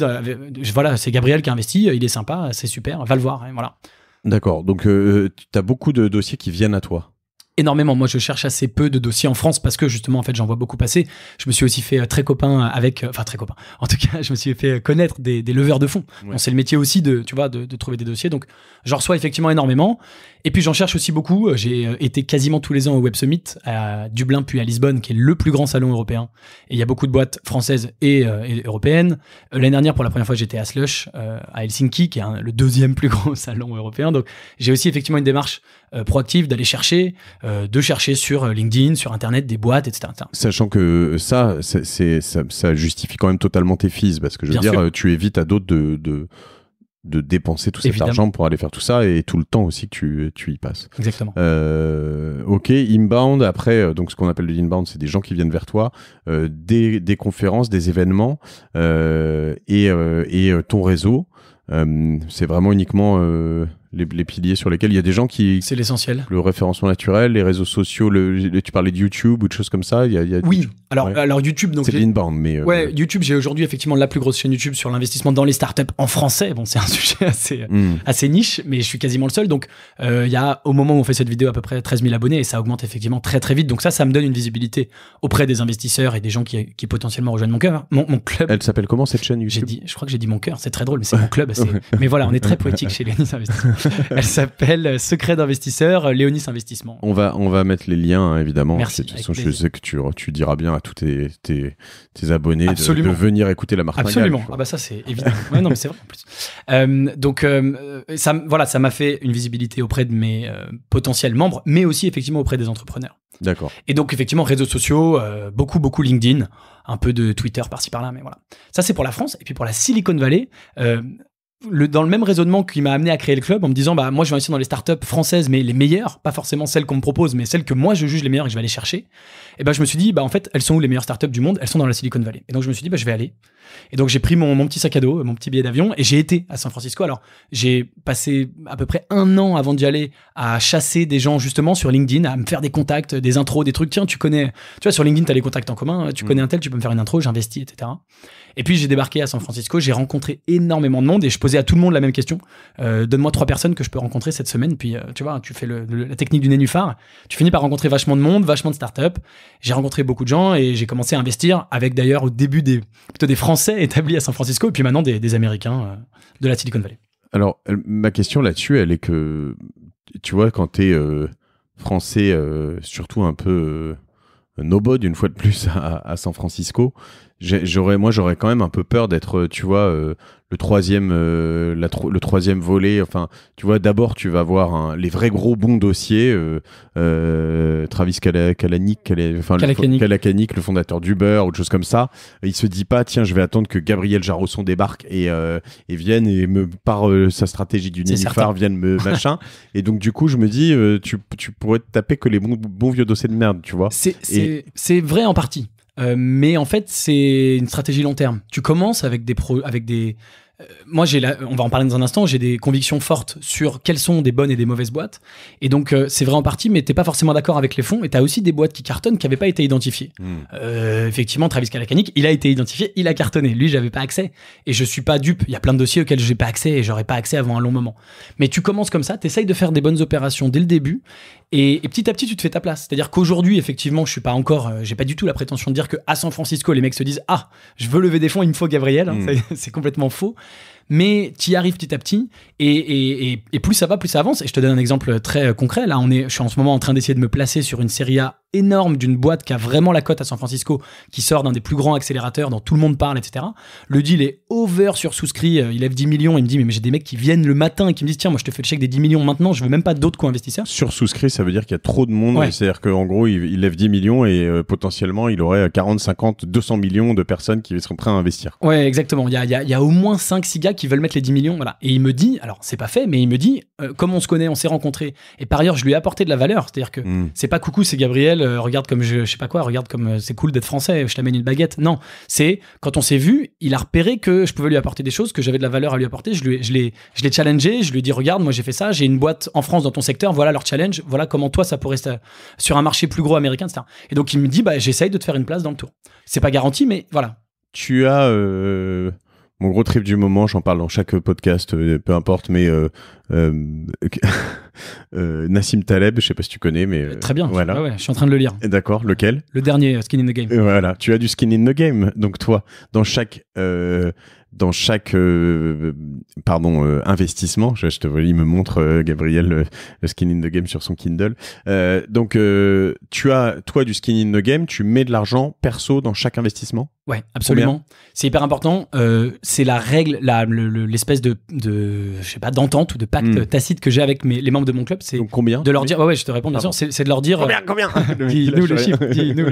voilà, c'est Gabriel qui a investi, il est sympa, c'est super, va le voir, hein, voilà. D'accord. Donc, tu as beaucoup de dossiers qui viennent à toi. Énormément. Moi, je cherche assez peu de dossiers en France parce que justement, en fait, j'en vois beaucoup passer. Je me suis aussi fait très copain. En tout cas, je me suis fait connaître des leveurs de fonds. Ouais. Bon, c'est le métier aussi de trouver des dossiers. Donc, j'en reçois effectivement énormément. Et puis, j'en cherche aussi beaucoup. J'ai été quasiment tous les ans au Web Summit à Dublin puis à Lisbonne, qui est le plus grand salon européen. Et il y a beaucoup de boîtes françaises et européennes. L'année dernière, pour la première fois, j'étais à Slush, à Helsinki, qui est le deuxième plus gros salon européen. Donc, j'ai aussi effectivement une démarche proactive d'aller chercher sur LinkedIn, sur Internet, des boîtes, etc. Sachant que ça justifie quand même totalement tes fees, parce que je veux dire, tu évites à d'autres de dépenser tout cet argent pour aller faire tout ça, et tout le temps aussi que tu y passes. Exactement. Ok, inbound, après, donc ce qu'on appelle de l'inbound, c'est des gens qui viennent vers toi, des conférences, des événements, et ton réseau. C'est vraiment uniquement les piliers sur lesquels il y a des gens qui... C'est l'essentiel. Le référencement naturel, les réseaux sociaux, tu parlais de YouTube ou de choses comme ça. Oui, alors YouTube... Donc c'est de l'inbound, mais... Ouais, YouTube, j'ai aujourd'hui effectivement la plus grosse chaîne YouTube sur l'investissement dans les startups en français. Bon, c'est un sujet assez niche, mais je suis quasiment le seul. Donc, il y a, au moment où on fait cette vidéo, à peu près 13 000 abonnés, et ça augmente effectivement très très vite. Donc ça me donne une visibilité auprès des investisseurs et des gens qui potentiellement rejoignent mon club. Elle s'appelle comment, cette chaîne YouTube? Je crois que j'ai dit mon cœur, c'est très drôle, mais c'est mon club. Mais voilà, on est très poétique chez Léonis Investissement. Elle s'appelle Secret d'investisseur, Léonis Investissement. On va mettre les liens, hein, évidemment. Merci. De toute façon, je sais que tu diras bien tous tes abonnés de venir écouter la Martingale. Absolument. Ah bah ça, c'est évident. Ouais, non, mais c'est vrai en plus. Donc, ça m'a fait une visibilité auprès de mes potentiels membres, mais aussi effectivement auprès des entrepreneurs. D'accord. Et donc, effectivement, réseaux sociaux, beaucoup LinkedIn, un peu de Twitter par-ci par-là, mais voilà. Ça, c'est pour la France. Et puis pour la Silicon Valley, dans le même raisonnement qui m'a amené à créer le club, en me disant, bah, moi, je vais investir dans les startups françaises, mais les meilleures, pas forcément celles qu'on me propose, mais celles que moi, je juge les meilleures et que je vais aller chercher. Et ben, je me suis dit, bah, en fait, elles sont où les meilleures startups du monde? Elles sont dans la Silicon Valley. Et donc, je me suis dit, bah, je vais aller. Et donc, j'ai pris mon petit sac à dos, mon petit billet d'avion, et j'ai été à San Francisco. Alors, j'ai passé à peu près 1 an avant d'y aller à chasser des gens, justement, sur LinkedIn, à me faire des contacts, des intros, des trucs. Tiens, tu vois, sur LinkedIn, t'as les contacts en commun, tu connais un tel, tu peux me faire une intro, j'investis, etc. Et puis, j'ai débarqué à San Francisco, j'ai rencontré énormément de monde et je posais à tout le monde la même question. Donne-moi 3 personnes que je peux rencontrer cette semaine. Puis, tu vois, tu fais la technique du nénuphar. Tu finis par rencontrer vachement de monde, vachement de startups. J'ai rencontré beaucoup de gens et j'ai commencé à investir avec d'ailleurs au début plutôt des Français établis à San Francisco et puis maintenant des Américains de la Silicon Valley. Alors, ma question là-dessus, elle est que, tu vois, quand t'es français, surtout un peu nobody une fois de plus à San Francisco, j'aurais quand même un peu peur d'être, tu vois, le troisième volet. Enfin, tu vois, d'abord tu vas voir les vrais gros bons dossiers. Travis Kalanick, le fondateur d'Uber, autre chose comme ça. Il se dit pas, tiens, je vais attendre que Gabriel Jarosson débarque et vienne et par sa stratégie du nénuphar vienne me machin. Et donc du coup, je me dis, tu pourrais te taper que les bons vieux dossiers de merde, tu vois. C'est vrai en partie. Mais en fait, c'est une stratégie long terme. Tu commences avec des moi, on va en parler dans un instant, j'ai des convictions fortes sur quelles sont des bonnes et des mauvaises boîtes. Et donc, c'est vrai en partie, mais t'es pas forcément d'accord avec les fonds. Et t'as aussi des boîtes qui cartonnent qui n'avaient pas été identifiées. Effectivement, Travis Kalanick, il a été identifié, il a cartonné. Lui, j'avais pas accès. Et je suis pas dupe. Il y a plein de dossiers auxquels j'ai pas accès et j'aurais pas accès avant un long moment. Mais tu commences comme ça, t'essayes de faire des bonnes opérations dès le début. Et petit à petit, tu te fais ta place. C'est-à-dire qu'aujourd'hui, effectivement, je suis pas encore, j'ai pas du tout la prétention de dire que à San Francisco, les mecs se disent, ah, je veux lever des fonds, il me faut Gabriel. C'est complètement faux. Mais tu y arrives petit à petit et plus ça va, plus ça avance. Et je te donne un exemple très concret. Là, je suis en ce moment en train d'essayer de me placer sur une série A énorme d'une boîte qui a vraiment la cote à San Francisco, qui sort d'un des plus grands accélérateurs dont tout le monde parle, etc. Le deal est over sur-souscrit. Il lève 10 millions. Il me dit, mais j'ai des mecs qui viennent le matin et qui me disent, tiens, moi, je te fais le chèque des 10 millions maintenant. Je veux même pas d'autres co-investisseurs. Sur-souscrit, ça veut dire qu'il y a trop de monde. Ouais. C'est-à-dire qu'en gros, il lève 10 millions et potentiellement, il aurait 40, 50, 200 millions de personnes qui seraient prêtes à investir. Ouais, exactement. Il y a au moins 5-6 gars qui veulent mettre les 10 millions. Voilà. Et il me dit, alors c'est pas fait, mais il me dit, comme on se connaît, on s'est rencontrés. Et par ailleurs, je lui ai apporté de la valeur. C'est-à-dire que c'est pas coucou, c'est Gabriel, regarde comme je sais pas quoi, regarde comme c'est cool d'être français, je t'amène une baguette. Non, c'est quand on s'est vu, il a repéré que je pouvais lui apporter des choses, que j'avais de la valeur à lui apporter. Je l'ai challengé, je lui ai dit, regarde, moi j'ai fait ça, j'ai une boîte en France dans ton secteur, voilà leur challenge, voilà comment toi ça pourrait sur un marché plus gros américain, etc. Et donc il me dit, bah j'essaye de te faire une place dans le tour. C'est pas garanti, mais voilà. Tu as mon gros trip du moment, j'en parle dans chaque podcast, peu importe, mais Nassim Taleb, je sais pas si tu connais, mais très bien. Voilà. Ouais, je suis en train de le lire. D'accord, lequel? Le dernier, Skin in the Game. Voilà, tu as du skin in the game. Donc toi, dans chaque investissement, je te vois, il me montre Gabriel le skin in the game sur son Kindle. Donc tu as toi du skin in the game, tu mets de l'argent perso dans chaque investissement? Ouais, absolument. C'est hyper important. C'est la règle, l'espèce de je sais pas, d'entente ou de pacte tacite que j'ai avec les membres de mon club. C'est donc combien? De leur dire, ouais, je te réponds bien sûr. C'est de leur dire combien dis-nous les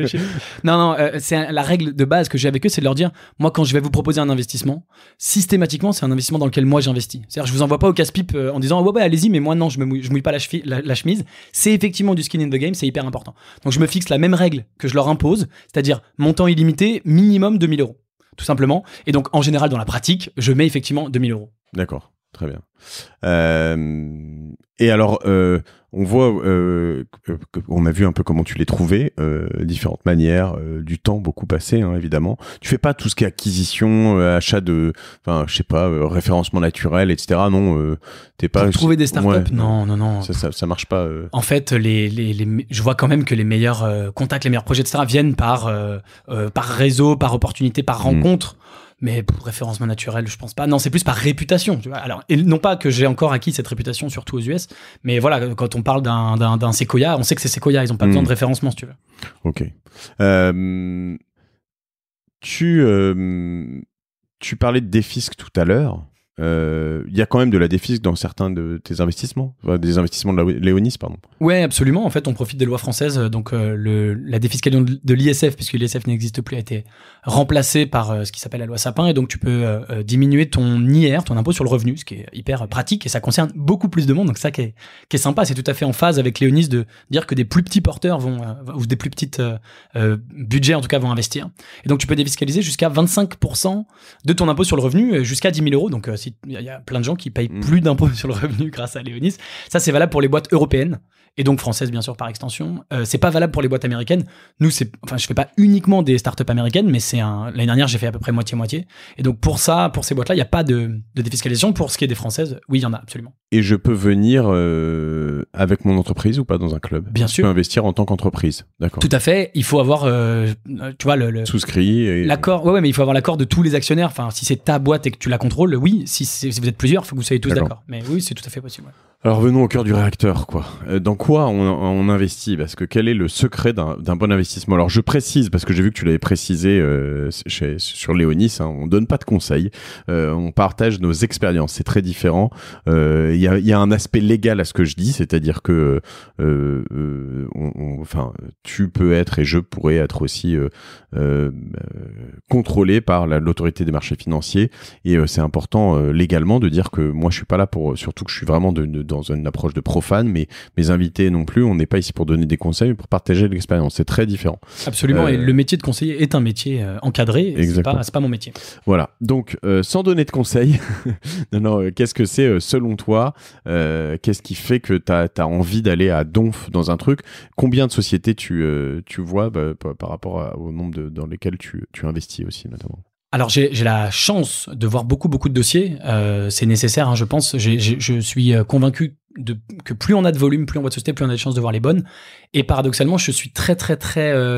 chiffres. Non, c'est la règle de base que j'ai avec eux, c'est de leur dire, moi quand je vais vous proposer un investissement, systématiquement c'est un investissement dans lequel moi j'investis. C'est-à-dire je vous envoie pas au casse-pipe en disant ouais allez-y, mais moi non, je mouille pas la chemise. C'est effectivement du skin in the game, c'est hyper important. Donc je me fixe la même règle que je leur impose, c'est-à-dire montant illimité, minimum 2 000 €, tout simplement. Et donc en général dans la pratique, je mets effectivement 2 000 €. D'accord, très bien. Et alors, on voit, on a vu un peu comment tu les trouvais, différentes manières, du temps beaucoup passé, hein, évidemment. Tu fais pas tout ce qui est acquisition, achat de, enfin, je sais pas, référencement naturel, etc. Non, t'es pas. Pour trouver des startups, ouais, non. Ça marche pas. En fait, je vois quand même que les meilleurs contacts, les meilleurs projets, etc. viennent par réseau, par opportunité, par rencontre. Mais pour référencement naturel, je pense pas. Non, c'est plus par réputation, tu vois. Alors, et non pas que j'ai encore acquis cette réputation, surtout aux US, mais voilà, quand on parle d'un Sequoia, on sait que c'est Sequoia, ils ont pas besoin de référencement, si tu veux. Ok. Tu parlais de défisque tout à l'heure. Il y a quand même de la défisque dans certains de tes investissements, des investissements de Léonis, pardon. Ouais, absolument. En fait, on profite des lois françaises. Donc, la défiscalisation de l'ISF, puisque l'ISF n'existe plus, a été remplacée par ce qui s'appelle la loi Sapin. Et donc, tu peux diminuer ton IR, ton impôt sur le revenu, ce qui est hyper pratique. Et ça concerne beaucoup plus de monde. Donc, ça qui est sympa. C'est tout à fait en phase avec Léonis de dire que des plus petits porteurs ou des plus petites budgets, en tout cas, vont investir. Et donc, tu peux défiscaliser jusqu'à 25% de ton impôt sur le revenu, jusqu'à 10 000 euros. Donc, il y a plein de gens qui payent plus d'impôts sur le revenu grâce à Léonis. Ça, c'est valable pour les boîtes européennes et donc françaises, bien sûr, par extension. C'est pas valable pour les boîtes américaines. Nous, je fais pas uniquement des startups américaines, mais l'année dernière, j'ai fait à peu près moitié-moitié. Et donc, pour ces boîtes-là, il n'y a pas de défiscalisation. Pour ce qui est des françaises, oui, il y en a absolument. Et je peux venir avec mon entreprise ou pas dans un club? Bien sûr. Je peux investir en tant qu'entreprise. D'accord. Tout à fait. Il faut avoir, tu vois, souscrit. L'accord. Ouais, mais il faut avoir l'accord de tous les actionnaires. Enfin, si c'est ta boîte et que tu la contrôles, oui. Si vous êtes plusieurs, il faut que vous soyez tous d'accord. Mais oui, c'est tout à fait possible. Ouais. Alors venons au cœur du réacteur, quoi. Dans quoi on investit? Parce que quel est le secret d'un bon investissement? Alors je précise, parce que j'ai vu que tu l'avais précisé sur Léonis, hein, on donne pas de conseils, on partage nos expériences, c'est très différent. Il y a un aspect légal à ce que je dis, c'est-à-dire que tu peux être et je pourrais être aussi contrôlé par l'autorité des marchés financiers, et c'est important légalement de dire que moi je suis pas là surtout que je suis vraiment dans une approche de profane, mais mes invités non plus, on n'est pas ici pour donner des conseils, mais pour partager l'expérience. C'est très différent. Absolument, et le métier de conseiller est un métier encadré, c'est pas mon métier. Voilà, donc sans donner de conseils, non, qu'est-ce que c'est selon toi? Qu'est-ce qui fait que tu as envie d'aller à donf dans un truc? Combien de sociétés tu vois par rapport au nombre dans lesquels tu investis aussi, notamment? Alors, j'ai la chance de voir beaucoup de dossiers. C'est nécessaire, hein, je pense. Je suis convaincu que plus on a de volume, plus on voit de sociétés, plus on a de chances de voir les bonnes. Et paradoxalement, je suis très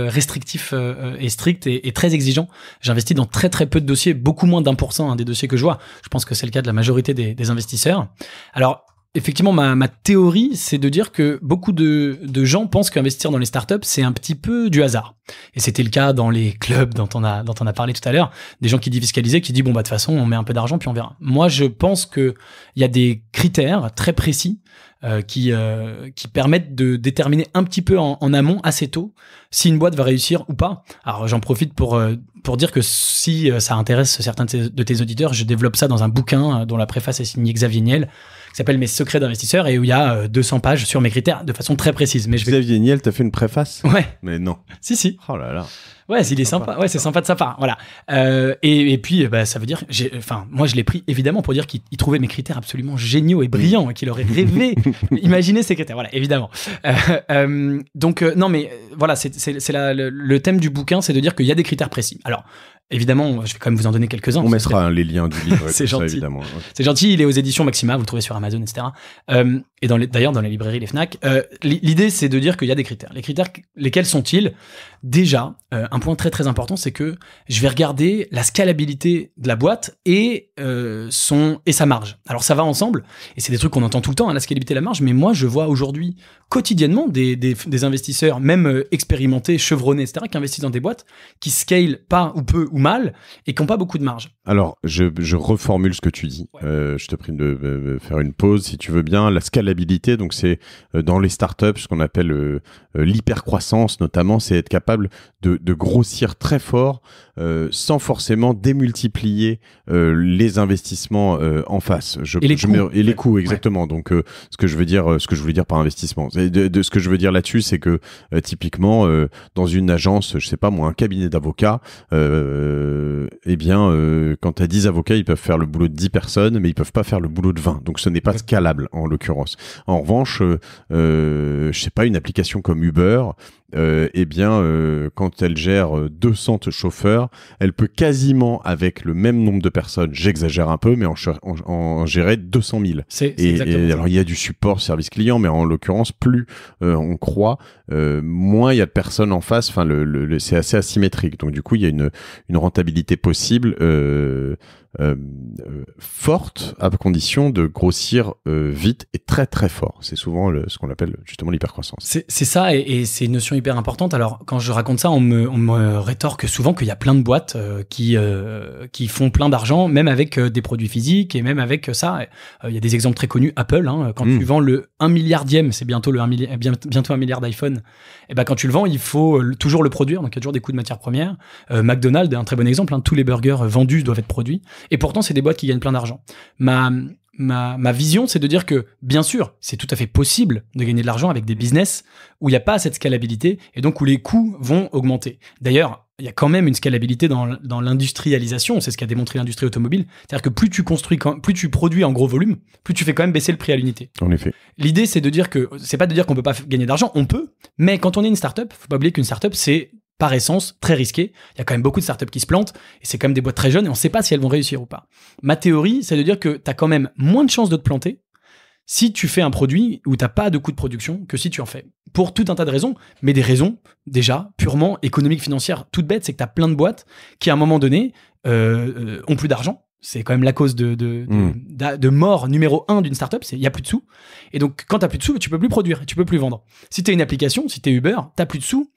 restrictif et strict et très exigeant. J'investis dans très peu de dossiers, beaucoup moins d'1% des dossiers que je vois. Je pense que c'est le cas de la majorité des investisseurs. Alors, effectivement, ma théorie, c'est de dire que beaucoup de gens pensent qu'investir dans les startups, c'est un petit peu du hasard. Et c'était le cas dans les clubs dont on a parlé tout à l'heure. Des gens qui défiscalisaient, qui disent, bon, de toute façon, on met un peu d'argent, puis on verra. Moi, je pense qu'il y a des critères très précis qui permettent de déterminer un petit peu en amont, assez tôt, si une boîte va réussir ou pas. Alors, j'en profite pour dire que si ça intéresse certains de tes auditeurs, je développe ça dans un bouquin dont la préface est signée Xavier Niel, qui s'appelle Mes secrets d'investisseurs, et où il y a 200 pages sur mes critères de façon très précise. Mais Xavier Niel, t'as fait une préface? Ouais. Mais non. Si. Oh là là. Ouais, il est sympa. Ouais, c'est sympa de sa part. Voilà. Et puis, ça veut dire, moi, je l'ai pris évidemment pour dire qu'il trouvait mes critères absolument géniaux et brillants, et qu'il aurait rêvé imaginer ces critères. Voilà, évidemment. Donc, non, mais voilà, le thème du bouquin, c'est de dire qu'il y a des critères précis. Alors, évidemment, je vais quand même vous en donner quelques-uns. On mettra les liens du livre. C'est gentil. Ça, évidemment. Ouais. C'est gentil. Il est aux éditions Maxima. Vous le trouvez sur Amazon, etc. Et d'ailleurs, dans les librairies, les Fnac. L'idée, c'est de dire qu'il y a des critères. Les critères, lesquels sont-ils? Déjà, un point très important, c'est que je vais regarder la scalabilité de la boîte et sa marge. Alors ça va ensemble, et c'est des trucs qu'on entend tout le temps, hein, la scalabilité et la marge, mais moi je vois aujourd'hui quotidiennement des investisseurs, même expérimentés, chevronnés, etc., qui investissent dans des boîtes qui scalent pas ou peu ou mal et qui n'ont pas beaucoup de marge. Alors, je reformule ce que tu dis. Ouais. Je te prie de faire une pause, si tu veux bien. La scalabilité, donc c'est dans les startups, ce qu'on appelle l'hypercroissance, notamment, c'est être capable de grossir très fort sans forcément démultiplier les investissements en face. Et les coûts, exactement. Ouais. Donc, ce que je voulais dire par investissement. Ce que je veux dire là-dessus, c'est que typiquement, dans une agence, je sais pas moi, un cabinet d'avocats, quand tu as 10 avocats, ils peuvent faire le boulot de 10 personnes, mais ils peuvent pas faire le boulot de 20. Donc, ce n'est pas scalable, en l'occurrence. En revanche, je sais pas, une application comme Uber, quand elle gère 200 chauffeurs, elle peut quasiment, avec le même nombre de personnes, j'exagère un peu, mais en gérer 200 000. Et alors, il y a du support, service client, mais en l'occurrence, plus on croit, moins il y a de personnes en face. Enfin, c'est assez asymétrique. Donc, du coup, il y a une rentabilité possible forte à condition de grossir vite et très très fort. C'est souvent ce qu'on appelle justement l'hypercroissance. C'est ça, et c'est une notion hyper importante. Alors quand je raconte ça, on me rétorque souvent qu'il y a plein de boîtes qui font plein d'argent, même avec des produits physiques et même avec ça. Il y a des exemples très connus. Apple, quand tu vends le 1 milliardième, c'est bientôt bientôt 1 milliard d'iPhone, et ben quand tu le vends, il faut toujours le produire, donc il y a toujours des coûts de matières premières. McDonald's est un très bon exemple, tous les burgers vendus doivent être produits, et pourtant c'est des boîtes qui gagnent plein d'argent. Ma vision, c'est de dire que, bien sûr, c'est tout à fait possible de gagner de l'argent avec des business où il n'y a pas cette scalabilité et donc où les coûts vont augmenter. D'ailleurs, il y a quand même une scalabilité dans l'industrialisation, c'est ce qu'a démontré l'industrie automobile. C'est-à-dire que plus tu produis en gros volume, plus tu fais quand même baisser le prix à l'unité. En effet. L'idée, c'est pas de dire qu'on peut pas gagner d'argent, on peut, mais quand on est une startup, faut pas oublier qu'une startup, c'est par essence très risqué. Il y a quand même beaucoup de startups qui se plantent et c'est quand même des boîtes très jeunes et on ne sait pas si elles vont réussir ou pas. Ma théorie, c'est de dire que tu as quand même moins de chances de te planter si tu fais un produit où tu n'as pas de coût de production que si tu en fais. Pour tout un tas de raisons, mais des raisons déjà purement économiques, financières, toutes bêtes, c'est que tu as plein de boîtes qui à un moment donné ont plus d'argent. C'est quand même la cause de mort numéro 1 d'une startup, c'est il n'y a plus de sous. Et donc quand tu n'as plus de sous, tu peux plus produire et tu peux plus vendre. Si tu es une application, si tu es Uber, tu n'as plus de sous,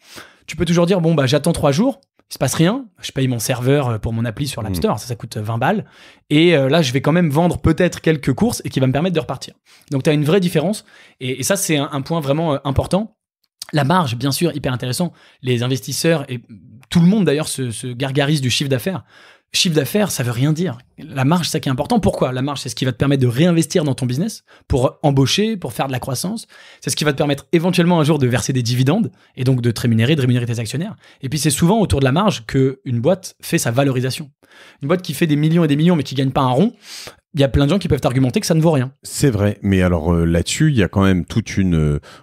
tu peux toujours dire, j'attends 3 jours, il se passe rien, je paye mon serveur pour mon appli sur l'App Store, ça coûte 20 balles, et là, je vais quand même vendre peut-être quelques courses et qui va me permettre de repartir. Donc, tu as une vraie différence, et ça, c'est un point vraiment important. La marge, bien sûr, hyper intéressant. Les investisseurs, et tout le monde d'ailleurs se gargarise du chiffre d'affaires. Chiffre d'affaires, ça veut rien dire. La marge, c'est ça qui est important. Pourquoi ? La marge, c'est ce qui va te permettre de réinvestir dans ton business pour embaucher, pour faire de la croissance. C'est ce qui va te permettre éventuellement un jour de verser des dividendes et donc de rémunérer tes actionnaires. Et puis, c'est souvent autour de la marge qu'une boîte fait sa valorisation. Une boîte qui fait des millions et des millions mais qui gagne pas un rond, il y a plein de gens qui peuvent argumenter que ça ne vaut rien. C'est vrai, mais alors là-dessus, il y a quand même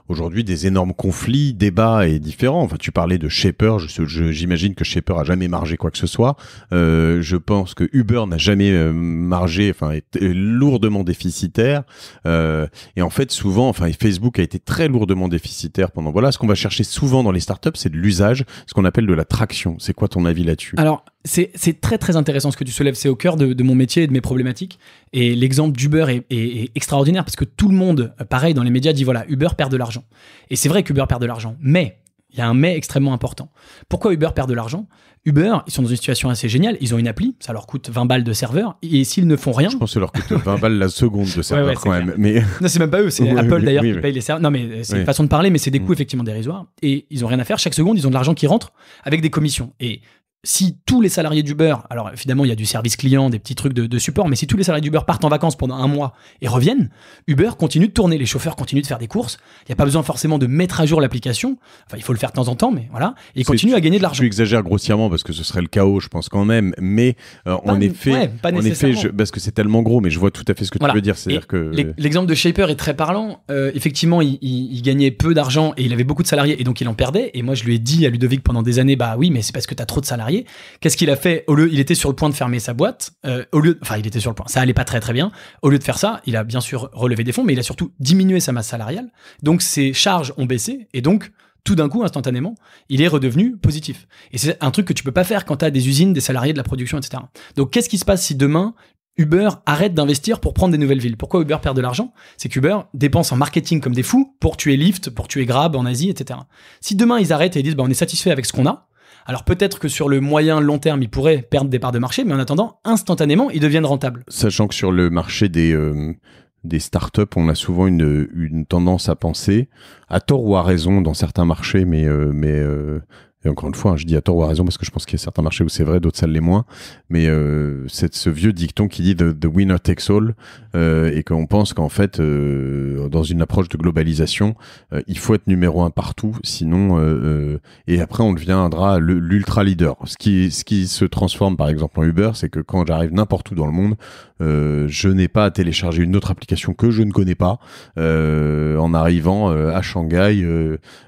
aujourd'hui des énormes conflits, débats et différents. Enfin, tu parlais de Shaper, j'imagine que Shaper a jamais margé quoi que ce soit. Je pense que Uber n'a jamais margé, est lourdement déficitaire. Et en fait, souvent, Facebook a été très lourdement déficitaire pendant. Voilà, ce qu'on va chercher souvent dans les startups, c'est de l'usage, ce qu'on appelle de la traction. C'est quoi ton avis là-dessus ? Alors, c'est très très intéressant ce que tu soulèves, c'est au cœur de mon métier et de mes problématiques. Et l'exemple d'Uber est extraordinaire parce que tout le monde, pareil dans les médias, dit voilà, Uber perd de l'argent. Et c'est vrai qu'Uber perd de l'argent, mais il y a un mais extrêmement important. Pourquoi Uber perd de l'argent ? Uber, ils sont dans une situation assez géniale, ils ont une appli, ça leur coûte 20 balles de serveur, et s'ils ne font rien... Je pense que ça leur coûte 20 balles la seconde de serveur quand même. Mais... Non, c'est même pas eux, c'est Apple d'ailleurs qui paye les serveurs. Non, mais c'est une façon de parler, mais c'est des coûts effectivement dérisoires, et ils ont rien à faire, chaque seconde, ils ont de l'argent qui rentre avec des commissions. Et si tous les salariés d'Uber, alors évidemment il y a du service client, des petits trucs de support, mais si tous les salariés d'Uber partent en vacances pendant un mois et reviennent, Uber continue de tourner, les chauffeurs continuent de faire des courses, il n'y a pas besoin forcément de mettre à jour l'application, il faut le faire de temps en temps, mais voilà, et ils continuent à gagner de l'argent. Tu exagères grossièrement parce que ce serait le chaos, je pense quand même, mais en effet, parce que c'est tellement gros, mais je vois tout à fait ce que tu veux dire. C'est-à-dire que l'exemple de Shaper est très parlant. Effectivement, il gagnait peu d'argent et il avait beaucoup de salariés et donc il en perdait. Et moi, je lui ai dit à Ludovic pendant des années, oui, mais c'est parce que tu as trop de salariés. Qu'est-ce qu'il a fait ? Il était sur le point de fermer sa boîte. Il était sur le point. Ça allait pas très très bien. Au lieu de faire ça, il a bien sûr relevé des fonds, mais il a surtout diminué sa masse salariale. Donc ses charges ont baissé et donc tout d'un coup, instantanément, il est redevenu positif. Et c'est un truc que tu peux pas faire quand tu as des usines, des salariés, de la production, etc. Donc qu'est-ce qui se passe si demain Uber arrête d'investir pour prendre des nouvelles villes ? Pourquoi Uber perd de l'argent ? C'est qu'Uber dépense en marketing comme des fous pour tuer Lyft, pour tuer Grab en Asie, etc. Si demain ils arrêtent et ils disent on est satisfait avec ce qu'on a, alors peut-être que sur le moyen long terme, ils pourraient perdre des parts de marché, mais en attendant, instantanément, ils deviennent rentables. Sachant que sur le marché des startups, on a souvent une tendance à penser, à tort ou à raison dans certains marchés, mais et encore une fois, je dis à tort ou à raison parce que je pense qu'il y a certains marchés où c'est vrai, d'autres ça l'est moins, mais c'est ce vieux dicton qui dit the winner takes all, et qu'on pense qu'en fait, dans une approche de globalisation, il faut être numéro 1 partout, sinon, et après on deviendra l'ultra leader. Ce qui se transforme par exemple en Uber, c'est que quand j'arrive n'importe où dans le monde, je n'ai pas à télécharger une autre application que je ne connais pas, en arrivant à Shanghai,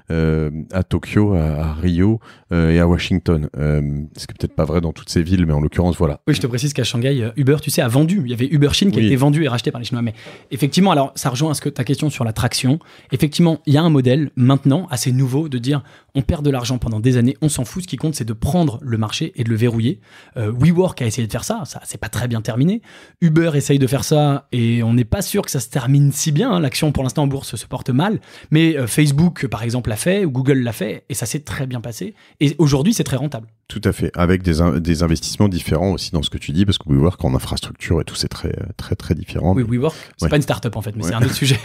à Tokyo, à Rio, et à Washington. Ce qui est peut-être pas vrai dans toutes ces villes, mais en l'occurrence, voilà. Oui, je te précise qu'à Shanghai, Uber, tu sais, a vendu. Il y avait Uber Chine qui a été vendu et racheté par les Chinois. Mais effectivement, alors ça rejoint ta question sur la traction. Effectivement, il y a un modèle maintenant assez nouveau de dire on perd de l'argent pendant des années, on s'en fout. Ce qui compte, c'est de prendre le marché et de le verrouiller. WeWork a essayé de faire ça c'est pas très bien terminé. Uber essaye de faire ça et on n'est pas sûr que ça se termine si bien. Hein. L'action pour l'instant en bourse se porte mal, mais Facebook par exemple l'a fait, ou Google l'a fait, et ça s'est très bien passé. Et aujourd'hui, c'est très rentable. Tout à fait, avec des investissements différents aussi dans ce que tu dis, parce que WeWork en infrastructure et tout, c'est très très très différent. Oui, WeWork, c'est pas une start-up en fait, mais c'est un autre sujet.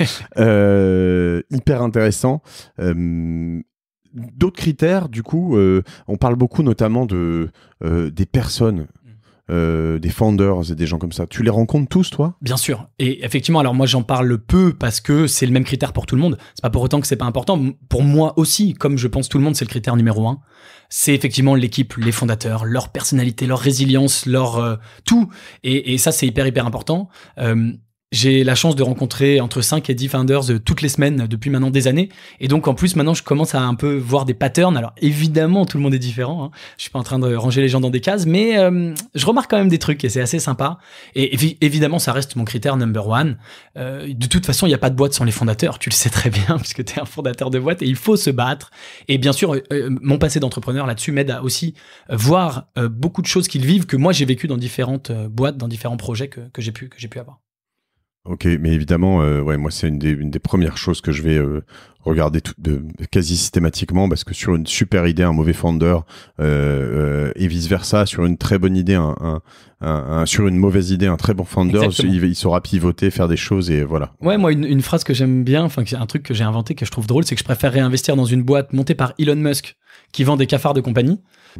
Hyper intéressant. D'autres critères, du coup, on parle beaucoup notamment des personnes. Des founders et des gens comme ça. Tu les rencontres tous, toi ? Bien sûr. Et effectivement, alors moi, j'en parle peu parce que c'est le même critère pour tout le monde. C'est pas pour autant que c'est pas important. Pour moi aussi, comme je pense tout le monde, c'est le critère numéro 1. C'est effectivement l'équipe, les fondateurs, leur personnalité, leur résilience, leur tout. Et ça, c'est hyper important. J'ai la chance de rencontrer entre 5 et 10 founders toutes les semaines depuis maintenant des années. Et donc, en plus, maintenant, je commence à un peu voir des patterns. Alors, évidemment, tout le monde est différent. Hein. Je suis pas en train de ranger les gens dans des cases, mais je remarque quand même des trucs et c'est assez sympa. Et évidemment, ça reste mon critère number 1. De toute façon, il n'y a pas de boîte sans les fondateurs. Tu le sais très bien, puisque tu es un fondateur de boîte et il faut se battre. Et bien sûr, mon passé d'entrepreneur là-dessus m'aide à aussi voir beaucoup de choses qu'ils vivent que moi, j'ai vécu dans différentes boîtes, dans différents projets que j'ai pu avoir. Ok, mais évidemment, moi c'est une des premières choses que je vais regarder quasi systématiquement, parce que sur une super idée, un mauvais founder et vice versa, sur une très bonne idée, sur une mauvaise idée, un très bon founder, il saura pivoter, faire des choses et voilà. Ouais, moi une phrase que j'aime bien, enfin un truc que j'ai inventé que je trouve drôle, c'est que je préfère réinvestir dans une boîte montée par Elon Musk qui vend des cafards de compagnie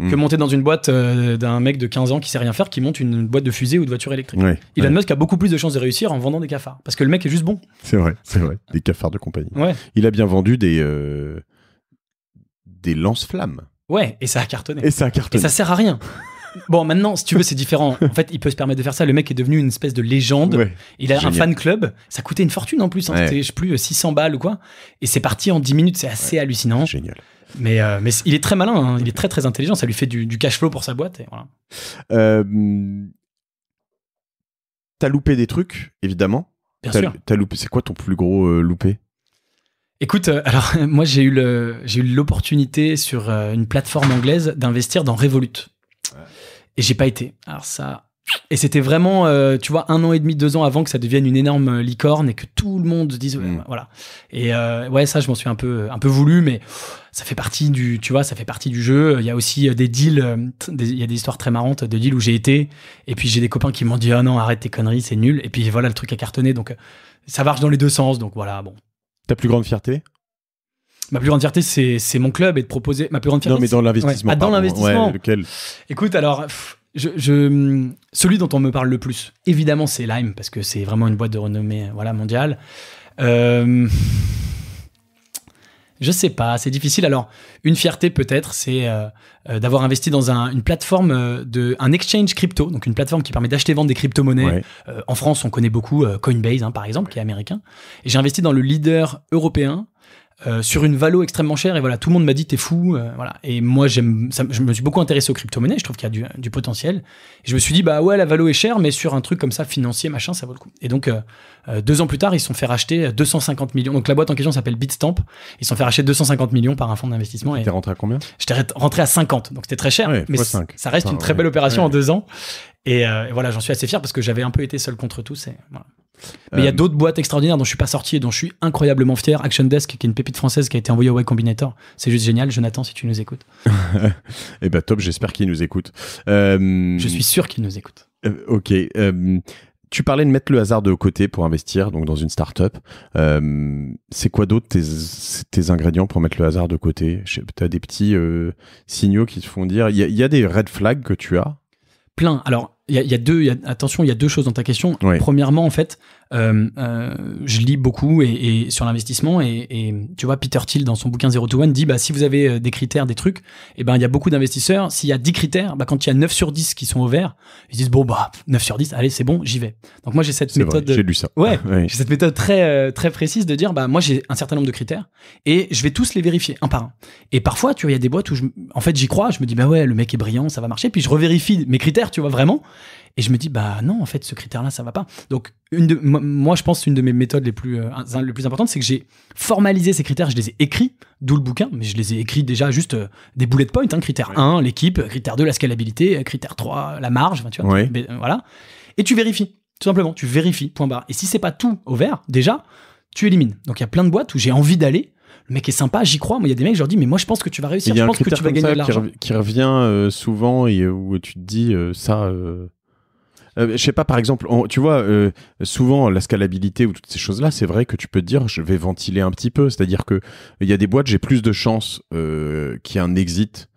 que monter dans une boîte d'un mec de 15 ans qui sait rien faire, qui monte une boîte de fusée ou de voiture électrique. Ouais, Elon Musk a beaucoup plus de chances de réussir en vendant des cafards, parce que le mec est juste bon. C'est vrai, des cafards de compagnie. Ouais. Il a bien vendu des lance-flammes. Ouais, et ça a cartonné. Et ça sert à rien. Bon, maintenant, si tu veux, c'est différent. En fait, il peut se permettre de faire ça. Le mec est devenu une espèce de légende. Ouais, il a un fan club. Ça coûtait une fortune en plus. Hein. C'était, je sais plus, 600 balles ou quoi. Et c'est parti en 10 minutes. C'est assez hallucinant. Génial. Mais il est très malin. Hein. Il est très, très intelligent. Ça lui fait du cash flow pour sa boîte. Et voilà. T'as loupé des trucs, évidemment. Bien sûr. T'as loupé. C'est quoi ton plus gros loupé ? Écoute, alors moi j'ai eu l'opportunité sur une plateforme anglaise d'investir dans Revolut. Et j'ai pas été. Alors ça. Et c'était vraiment, tu vois, 1 an et demi, 2 ans avant que ça devienne une énorme licorne et que tout le monde dise, voilà. Et ça, je m'en suis un peu voulu, mais ça fait partie du jeu. Il y a aussi des deals, il y a des histoires très marrantes de deals où j'ai été. Et puis j'ai des copains qui m'ont dit, non, arrête tes conneries, c'est nul. Et puis voilà, le truc a cartonné. Donc ça marche dans les deux sens. Donc voilà, bon. Ta plus grande fierté ? Ma plus grande fierté, c'est mon club et de proposer. Ma plus grande fierté. Non, mais dans l'investissement. Ouais. Dans l'investissement. Ouais, lequel ? Écoute, alors, celui dont on me parle le plus, évidemment, c'est Lime, parce que c'est vraiment une boîte de renommée mondiale. Je sais pas, c'est difficile. Alors, une fierté peut-être, c'est d'avoir investi dans une plateforme, un exchange crypto, donc une plateforme qui permet d'acheter et vendre des crypto-monnaies. Ouais. En France, on connaît beaucoup Coinbase, par exemple, qui est américain. Et j'ai investi dans le leader européen. Sur une valo extrêmement chère, et voilà, tout le monde m'a dit t'es fou, voilà. Et moi je me suis beaucoup intéressé aux crypto-monnaies, je trouve qu'il y a du potentiel. Et je me suis dit la valo est chère, mais sur un truc comme ça financier machin, ça vaut le coup. Et donc 2 ans plus tard, ils se sont fait racheter 250 millions. Donc la boîte en question s'appelle Bitstamp. Ils se sont fait racheter 250 millions par un fonds d'investissement. T'es rentré à combien ? J'étais rentré à 50, donc c'était très cher, mais ça reste une très belle opération en 2 ans. Et voilà, j'en suis assez fier parce que j'avais un peu été seul contre tous. Et voilà. Mais il y a d'autres boîtes extraordinaires dont je suis pas sorti et dont je suis incroyablement fier. Action Desk, qui est une pépite française qui a été envoyée au Y Combinator. C'est juste génial. Jonathan, si tu nous écoutes. Eh ben top, j'espère qu'il nous écoute. Je suis sûr qu'il nous écoute. Ok. Tu parlais de mettre le hasard de côté pour investir, donc dans une start-up. C'est quoi d'autre tes ingrédients pour mettre le hasard de côté ? Tu as des petits signaux qui te font dire... Il y a des red flags que tu as ? Plein. Alors, attention, il y a 2 choses dans ta question. Ouais. Premièrement, en fait, je lis beaucoup et sur l'investissement et tu vois, Peter Thiel dans son bouquin Zero to One dit si vous avez des critères, des trucs, et il y a beaucoup d'investisseurs, s'il y a 10 critères, quand il y a 9 sur 10 qui sont au vert, ils disent 9 sur 10, allez, c'est bon, j'y vais. Donc moi j'ai cette méthode. Vrai, j'ai lu ça. Ouais, oui. J'ai cette méthode très très précise de dire moi j'ai un certain nombre de critères et je vais tous les vérifier un par un. Et parfois, tu vois, il y a des boîtes où en fait j'y crois, je me dis ouais, le mec est brillant, ça va marcher, puis je revérifie mes critères, tu vois, vraiment. Et je me dis, non, en fait, ce critère-là, ça va pas. Donc, moi, je pense que une de mes méthodes les plus importantes, c'est que j'ai formalisé ces critères, je les ai écrits, d'où le bouquin, mais je les ai écrits déjà juste des bullet points, critère 1, l'équipe, critère 2, la scalabilité, critère 3, la marge, tu vois, voilà. Et tu vérifies, tout simplement, tu vérifies, point barre. Et si c'est pas tout au vert, déjà, tu élimines. Donc, il y a plein de boîtes où j'ai envie d'aller. Le mec est sympa, j'y crois. Moi, il y a des mecs, je leur dis, mais moi, je pense que tu vas réussir, je pense que tu vas gagner de l'argent. Qui revient souvent et où tu te dis ça. Je sais pas, par exemple, tu vois, souvent la scalabilité ou toutes ces choses-là, c'est vrai que tu peux te dire, je vais ventiler un petit peu. C'est-à-dire que il y a des boîtes, j'ai plus de chances qu'il y ait un exit,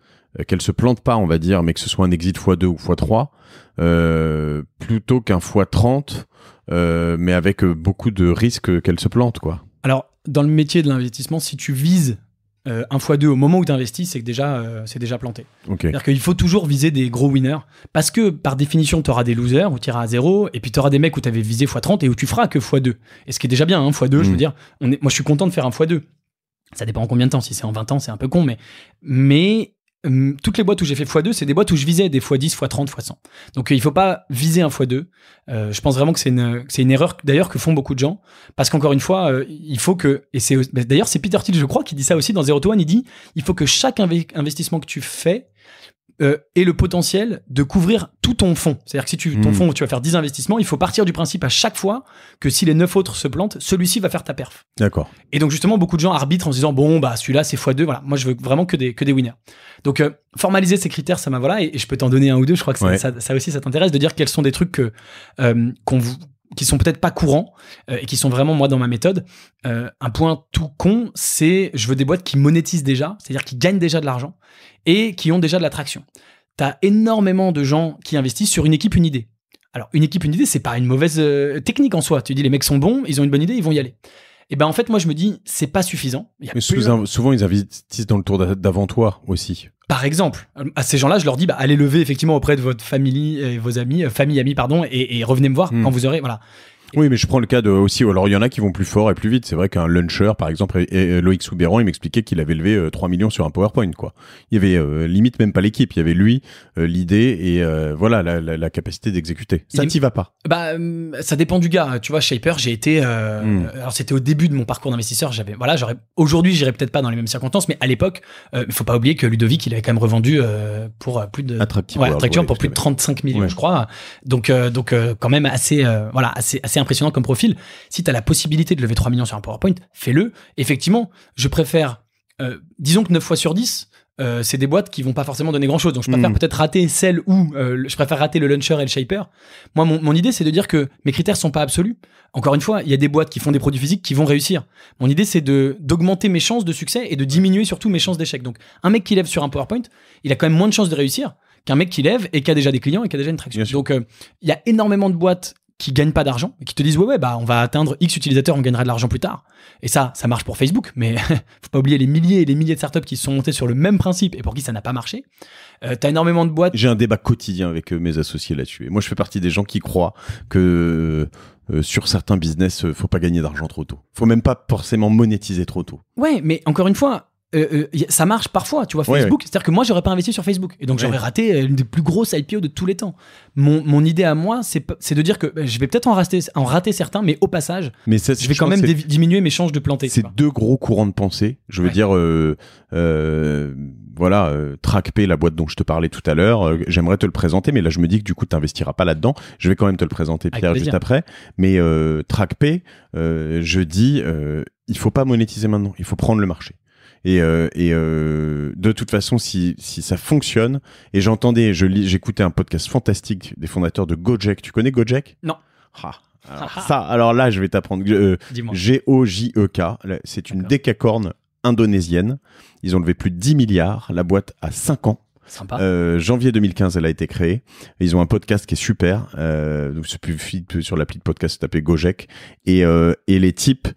qu'elle se plante pas, on va dire, mais que ce soit un exit x2 ou x3, plutôt qu'un x30, mais avec beaucoup de risques qu'elle se plante, quoi. Alors, dans le métier de l'investissement, si tu vises un x2 au moment où tu investis, c'est que c'est déjà planté. Okay. C'est-à-dire qu'il faut toujours viser des gros winners parce que par définition, tu auras des losers où tu iras à 0 et puis tu auras des mecs où tu avais visé x30 et où tu feras que x2. Et ce qui est déjà bien, x2, je veux dire, moi je suis content de faire un x2. Ça dépend en combien de temps. Si c'est en 20 ans, c'est un peu con, mais toutes les boîtes où j'ai fait x2, c'est des boîtes où je visais des x10, x30, x100. Donc il faut pas viser un x2. Je pense vraiment que c'est une erreur d'ailleurs que font beaucoup de gens, parce qu'encore une fois, il faut que, et d'ailleurs c'est Peter Thiel, je crois, qui dit ça aussi dans Zero to One. Il dit il faut que chaque investissement que tu fais ait le potentiel de couvrir tout ton fonds. C'est-à-dire que si ton fonds, tu vas faire 10 investissements, il faut partir du principe à chaque fois que si les 9 autres se plantent, celui-ci va faire ta perf. D'accord. Et donc justement, beaucoup de gens arbitrent en se disant celui-là c'est x2, voilà. Moi je veux vraiment que des winners. Donc formaliser ces critères, ça m'a voilà, et je peux t'en donner un ou deux, je crois que ça aussi ça t'intéresse, de dire quels sont des trucs qui sont peut-être pas courants et qui sont vraiment, moi, dans ma méthode. Un point tout con, c'est je veux des boîtes qui monétisent déjà, c'est-à-dire qui gagnent déjà de l'argent et qui ont déjà de l'attraction. T'as énormément de gens qui investissent sur une équipe, une idée. Alors, une équipe, une idée, c'est pas une mauvaise technique en soi. Tu dis, les mecs sont bons, ils ont une bonne idée, ils vont y aller. Et en fait, moi, je me dis, c'est pas suffisant. Mais souvent, ils investissent dans le tour d'avant toi aussi. Par exemple, à ces gens-là, je leur dis, allez lever effectivement auprès de votre famille, vos amis, amis, pardon, et revenez me voir quand vous aurez, voilà. Oui, mais je prends le cas aussi. Alors, il y en a qui vont plus fort et plus vite. C'est vrai qu'un luncher, par exemple, et Loïc Soubéran, il m'expliquait qu'il avait levé 3 millions sur un PowerPoint, quoi. Il y avait limite même pas l'équipe. Il y avait lui, l'idée et voilà, la capacité d'exécuter. Ça t'y va pas? Ça dépend du gars. Tu vois, Shaper, j'ai été. Alors, c'était au début de mon parcours d'investisseur. Aujourd'hui, j'irais peut-être pas dans les mêmes circonstances, mais à l'époque, il faut pas oublier que Ludovic, il avait quand même revendu pour plus de. Attractivement pour plus de 35 millions, je crois. Donc, quand même assez impressionnant comme profil. Si tu as la possibilité de lever 3 millions sur un PowerPoint, fais-le. Effectivement, je préfère, disons que 9 fois sur 10, c'est des boîtes qui vont pas forcément donner grand chose. Donc je préfère peut-être rater celle où je préfère rater le Launcher et le Shaper. Moi, mon idée, c'est de dire que mes critères sont pas absolus. Encore une fois, il y a des boîtes qui font des produits physiques qui vont réussir. Mon idée, c'est d'augmenter mes chances de succès et de diminuer surtout mes chances d'échec. Donc un mec qui lève sur un PowerPoint, il a quand même moins de chances de réussir qu'un mec qui lève et qui a déjà des clients et qui a déjà une traction. Donc il y a énormément de boîtes qui gagnent pas d'argent et qui te disent on va atteindre X utilisateurs, on gagnera de l'argent plus tard. Et ça marche pour Facebook, mais faut pas oublier les milliers et les milliers de startups qui se sont montées sur le même principe et pour qui ça n'a pas marché. T'as énormément de boîtes. J'ai un débat quotidien avec mes associés là-dessus. Et moi, je fais partie des gens qui croient que sur certains business, faut pas gagner d'argent trop tôt. Faut même pas forcément monétiser trop tôt. Ouais, mais encore une fois, ça marche parfois, tu vois, Facebook. C'est-à-dire que moi, j'aurais pas investi sur Facebook. Et donc, j'aurais raté une des plus grosses IPO de tous les temps. Mon idée à moi, c'est de dire que je vais peut-être en rater certains, mais au passage, je vais quand même diminuer mes chances de planter. C'est deux gros courants de pensée. Je veux dire, TrackPay, la boîte dont je te parlais tout à l'heure, j'aimerais te le présenter, mais là, je me dis que du coup, tu n'investiras pas là-dedans. Je vais quand même te le présenter, Pierre, juste après. Mais TrackPay, je dis, il faut pas monétiser maintenant. Il faut prendre le marché. Et de toute façon, si ça fonctionne, et j'écoutais un podcast fantastique des fondateurs de Gojek. Tu connais Gojek? Non. Alors là, je vais t'apprendre. Gojek, c'est une décacorne indonésienne. Ils ont levé plus de 10 milliards. La boîte a 5 ans. Sympa. Janvier 2015, elle a été créée. Ils ont un podcast qui est super. Donc c'est plus sur l'appli de podcast, c'est appelé Gojek. Et les types,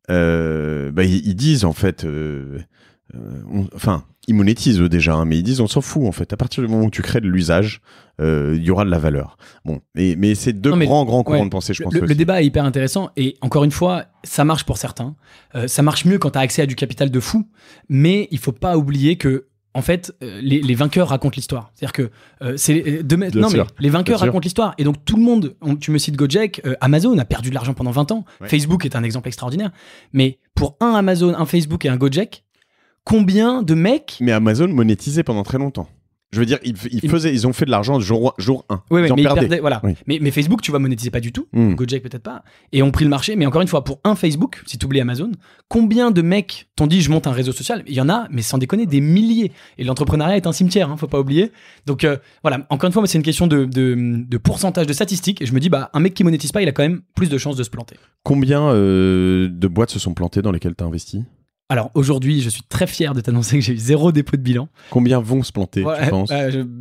ils disent en fait, ils monétisent eux déjà, hein, mais ils disent on s'en fout en fait. À partir du moment où tu crées de l'usage, il y aura de la valeur. Bon, mais c'est deux grands courants de pensée, je pense. Le débat est hyper intéressant et encore une fois, ça marche pour certains. Ça marche mieux quand tu as accès à du capital de fou, mais il faut pas oublier que en fait, les vainqueurs racontent l'histoire. C'est-à-dire que les vainqueurs racontent l'histoire. Et donc tout le monde, tu me cites Gojek, Amazon a perdu de l'argent pendant 20 ans. Ouais. Facebook est un exemple extraordinaire. Mais pour un Amazon, un Facebook et un Gojek, combien de mecs... Mais Amazon monétisait pendant très longtemps. Je veux dire, ils ont fait de l'argent jour 1. Oui, mais ils perdaient, voilà. Oui. Mais Facebook, tu vois, monétisait pas du tout. Gojek, peut-être pas. Et ont pris le marché. Mais encore une fois, pour un Facebook, si tu oublies Amazon, combien de mecs t'ont dit je monte un réseau social? Il y en a, mais sans déconner, des milliers. Et l'entrepreneuriat est un cimetière, faut pas oublier. Donc voilà, encore une fois, c'est une question de pourcentage, de statistiques. Et je me dis, un mec qui monétise pas, il a quand même plus de chances de se planter. Combien de boîtes se sont plantées dans lesquelles tu as investi? Alors aujourd'hui, je suis très fier de t'annoncer que j'ai eu 0 dépôt de bilan. Combien vont se planter, tu penses?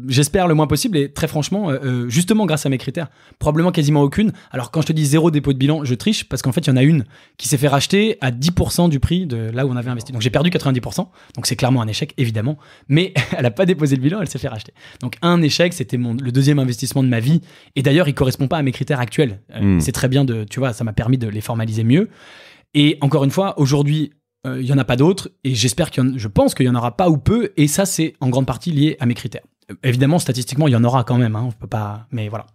J'espère le moins possible et très franchement, justement grâce à mes critères, probablement quasiment aucune. Alors quand je te dis 0 dépôt de bilan, je triche parce qu'en fait, il y en a une qui s'est fait racheter à 10% du prix de là où on avait investi. Donc j'ai perdu 90%, donc c'est clairement un échec, évidemment. Mais elle n'a pas déposé le bilan, elle s'est fait racheter. Donc un échec, c'était le deuxième investissement de ma vie. Et d'ailleurs, il ne correspond pas à mes critères actuels. C'est très bien tu vois, ça m'a permis de les formaliser mieux. Et encore une fois, aujourd'hui, il n'y en a pas d'autres et je pense qu'il y en aura pas ou peu et ça c'est en grande partie lié à mes critères. Évidemment statistiquement il y en aura quand même, on peut pas, mais voilà.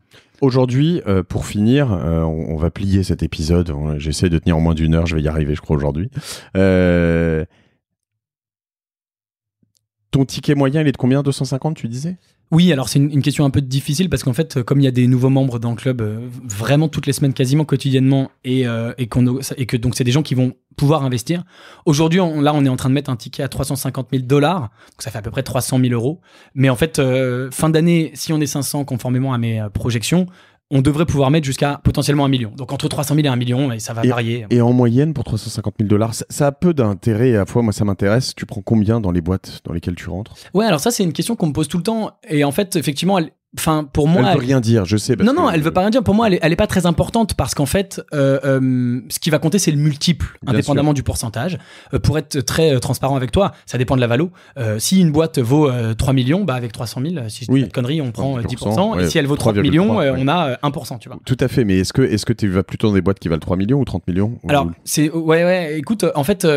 Aujourd'hui, pour finir, on va plier cet épisode. J'essaie de tenir en moins d'1 heure, je vais y arriver je crois aujourd'hui. Ton ticket moyen il est de combien? 250 tu disais? Oui, alors c'est une question un peu difficile parce qu'en fait, comme il y a des nouveaux membres dans le club vraiment toutes les semaines, quasiment quotidiennement, et que donc c'est des gens qui vont pouvoir investir. Aujourd'hui, on est en train de mettre un ticket à $350 000, donc ça fait à peu près 300 000 €. Mais en fait, fin d'année, si on est 500 conformément à mes projections, on devrait pouvoir mettre jusqu'à potentiellement 1 million. Donc entre 300 000 et 1 million, et ça va varier. Et en moyenne, pour 350 000 $, ça a peu d'intérêt. Et à la fois, moi, ça m'intéresse. Tu prends combien dans les boîtes dans lesquelles tu rentres? Ouais, alors ça, c'est une question qu'on me pose tout le temps. Et en fait, effectivement, pour moi, elle veut rien dire, je sais. Non, elle veut pas rien dire. Pour moi, elle est pas très importante parce qu'en fait, ce qui va compter, c'est le multiple, indépendamment du pourcentage. Pour être très transparent avec toi, ça dépend de la valo. Si une boîte vaut 3 millions, avec 300 000, si je dis pas de conneries, on prend 10%. Ouais, et si elle vaut 30 millions, on a 1%, tu vois. Tout à fait. Mais est-ce que tu vas plutôt dans des boîtes qui valent 3 millions ou 30 millions? Alors, écoute, en fait,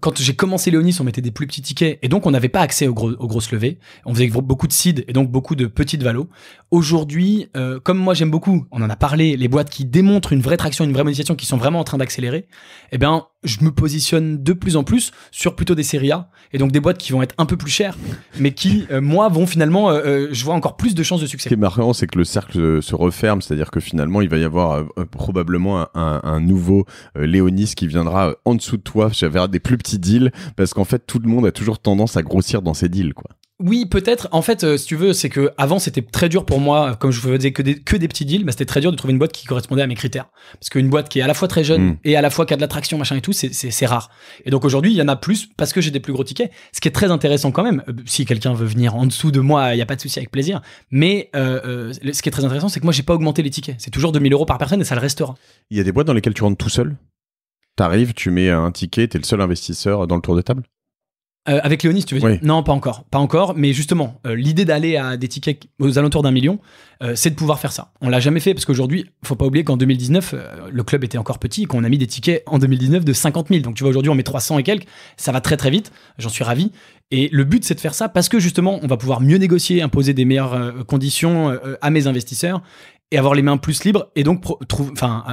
quand j'ai commencé Léonis, on mettait des plus petits tickets et donc on n'avait pas accès aux grosses levées. On faisait beaucoup de seed et donc beaucoup de petites valos. Aujourd'hui, comme moi j'aime beaucoup, on en a parlé, les boîtes qui démontrent une vraie traction, une vraie monétisation, qui sont vraiment en train d'accélérer, je me positionne de plus en plus sur plutôt des séries A et donc des boîtes qui vont être un peu plus chères, mais qui, moi, vont finalement, je vois encore plus de chances de succès. Ce qui est marrant, c'est que le cercle se referme, c'est-à-dire que finalement, il va y avoir probablement un nouveau Léonis qui viendra en dessous de toi, vers des plus petits deals, parce qu'en fait, tout le monde a toujours tendance à grossir dans ses deals, quoi. Oui, peut-être. En fait, si tu veux, c'est que avant c'était très dur pour moi, comme je faisais que des petits deals, c'était très dur de trouver une boîte qui correspondait à mes critères. Parce qu'une boîte qui est à la fois très jeune et à la fois qui a de l'attraction, machin et tout, c'est rare. Et donc aujourd'hui, il y en a plus parce que j'ai des plus gros tickets. Ce qui est très intéressant quand même. Si quelqu'un veut venir en dessous de moi, il y a pas de souci, avec plaisir. Mais ce qui est très intéressant, c'est que moi, j'ai pas augmenté les tickets. C'est toujours 2 000 € par personne et ça le restera. Il y a des boîtes dans lesquelles tu rentres tout seul. T'arrives, tu mets un ticket, t'es le seul investisseur dans le tour de table. Avec Léonis, tu veux dire? Oui. Non, pas encore. Mais justement, l'idée d'aller à des tickets aux alentours d'1 million, c'est de pouvoir faire ça. On l'a jamais fait parce qu'aujourd'hui, faut pas oublier qu'en 2019, le club était encore petit et qu'on a mis des tickets en 2019 de 50 000. Donc tu vois, aujourd'hui, on met 300 et quelques. Ça va très très vite. J'en suis ravi. Et le but, c'est de faire ça parce que justement, on va pouvoir mieux négocier, imposer des meilleures conditions à mes investisseurs et avoir les mains plus libres et donc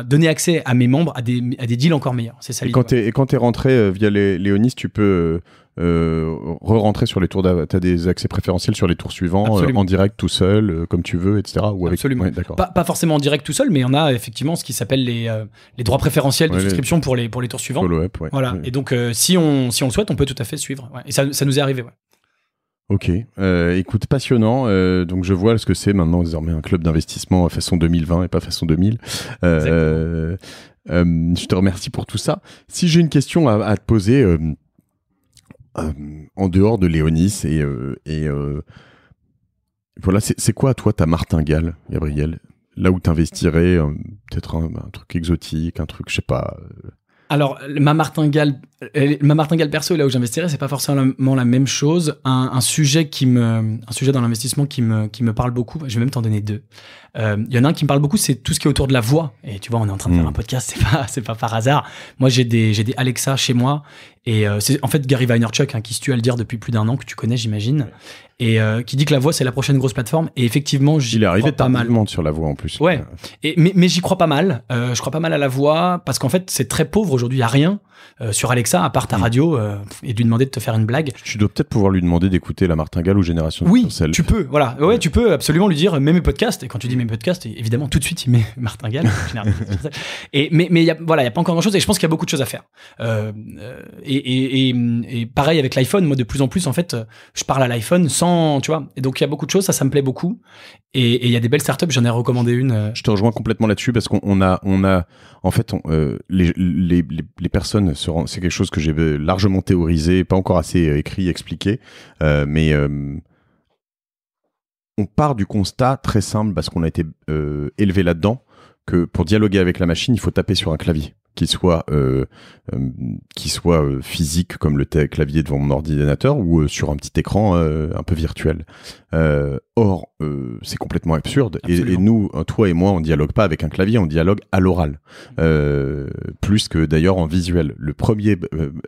donner accès à mes membres à des deals encore meilleurs. C'est ça l'idée. Et quand t'es rentré via Léonis, tu peux re-rentrer sur les tours. T'as des accès préférentiels sur les tours suivants, en direct tout seul, comme tu veux, etc. Ou avec... Absolument. Ouais, d'accord. Pas forcément en direct tout seul, mais on a effectivement ce qui s'appelle les droits préférentiels de souscription pour les tours suivants. Follow-up, ouais. Voilà. Et donc si on le souhaite, on peut tout à fait suivre. Ouais. Et ça nous est arrivé. Ouais. Ok, écoute, passionnant. Donc je vois ce que c'est maintenant désormais un club d'investissement façon 2020 et pas façon 2000. Je te remercie pour tout ça. Si j'ai une question à te poser, en dehors de Léonis voilà, c'est quoi, toi, ta martingale, Gabriel? Là où t'investirais, peut-être un truc exotique, un truc, je sais pas. Alors, ma martingale perso, et là où j'investirais, c'est pas forcément la même chose. Un sujet dans l'investissement qui me parle beaucoup. Je vais même t'en donner deux. Il y en a un qui me parle beaucoup, c'est tout ce qui est autour de la voix. Et tu vois, on est en train de faire un podcast, c'est pas par hasard. Moi, j'ai des Alexa chez moi. Et c'est en fait Gary Vaynerchuk, qui se tue à le dire depuis plus d'un an, que tu connais, j'imagine. Et qui dit que la voix, c'est la prochaine grosse plateforme. Et effectivement, il est arrivé tardivement sur la voix en plus. Ouais. Mais j'y crois pas mal. Je crois pas mal à la voix parce qu'en fait, c'est très pauvre aujourd'hui. Il y a rien sur Alexa à part ta radio et de lui demander de te faire une blague. Tu dois peut-être pouvoir lui demander d'écouter la martingale ou Génération Oui, Potentiel. tu peux. Voilà. Ouais, tu peux absolument lui dire mets mes podcasts. Et quand tu dis mes podcasts, évidemment, tout de suite, il met martingale. mais il y a pas encore grand chose. Et je pense qu'il y a beaucoup de choses à faire. Et pareil avec l'iPhone. Moi, de plus en plus, en fait, je parle à l'iPhone sans, tu vois. Et donc, il y a beaucoup de choses. Ça me plaît beaucoup. Et il y a des belles startups. J'en ai recommandé une. Je te rejoins complètement là-dessus parce qu'on a, en fait, les personnes c'est quelque chose que j'ai largement théorisé, pas encore assez écrit, expliqué, mais on part du constat très simple parce qu'on a été élevé là-dedans que pour dialoguer avec la machine, il faut taper sur un clavier qui soit physique comme le clavier devant mon ordinateur ou sur un petit écran un peu virtuel. Or, c'est complètement absurde. Et nous, toi et moi, on dialogue pas avec un clavier, on dialogue à l'oral. Plus que d'ailleurs en visuel. Le premier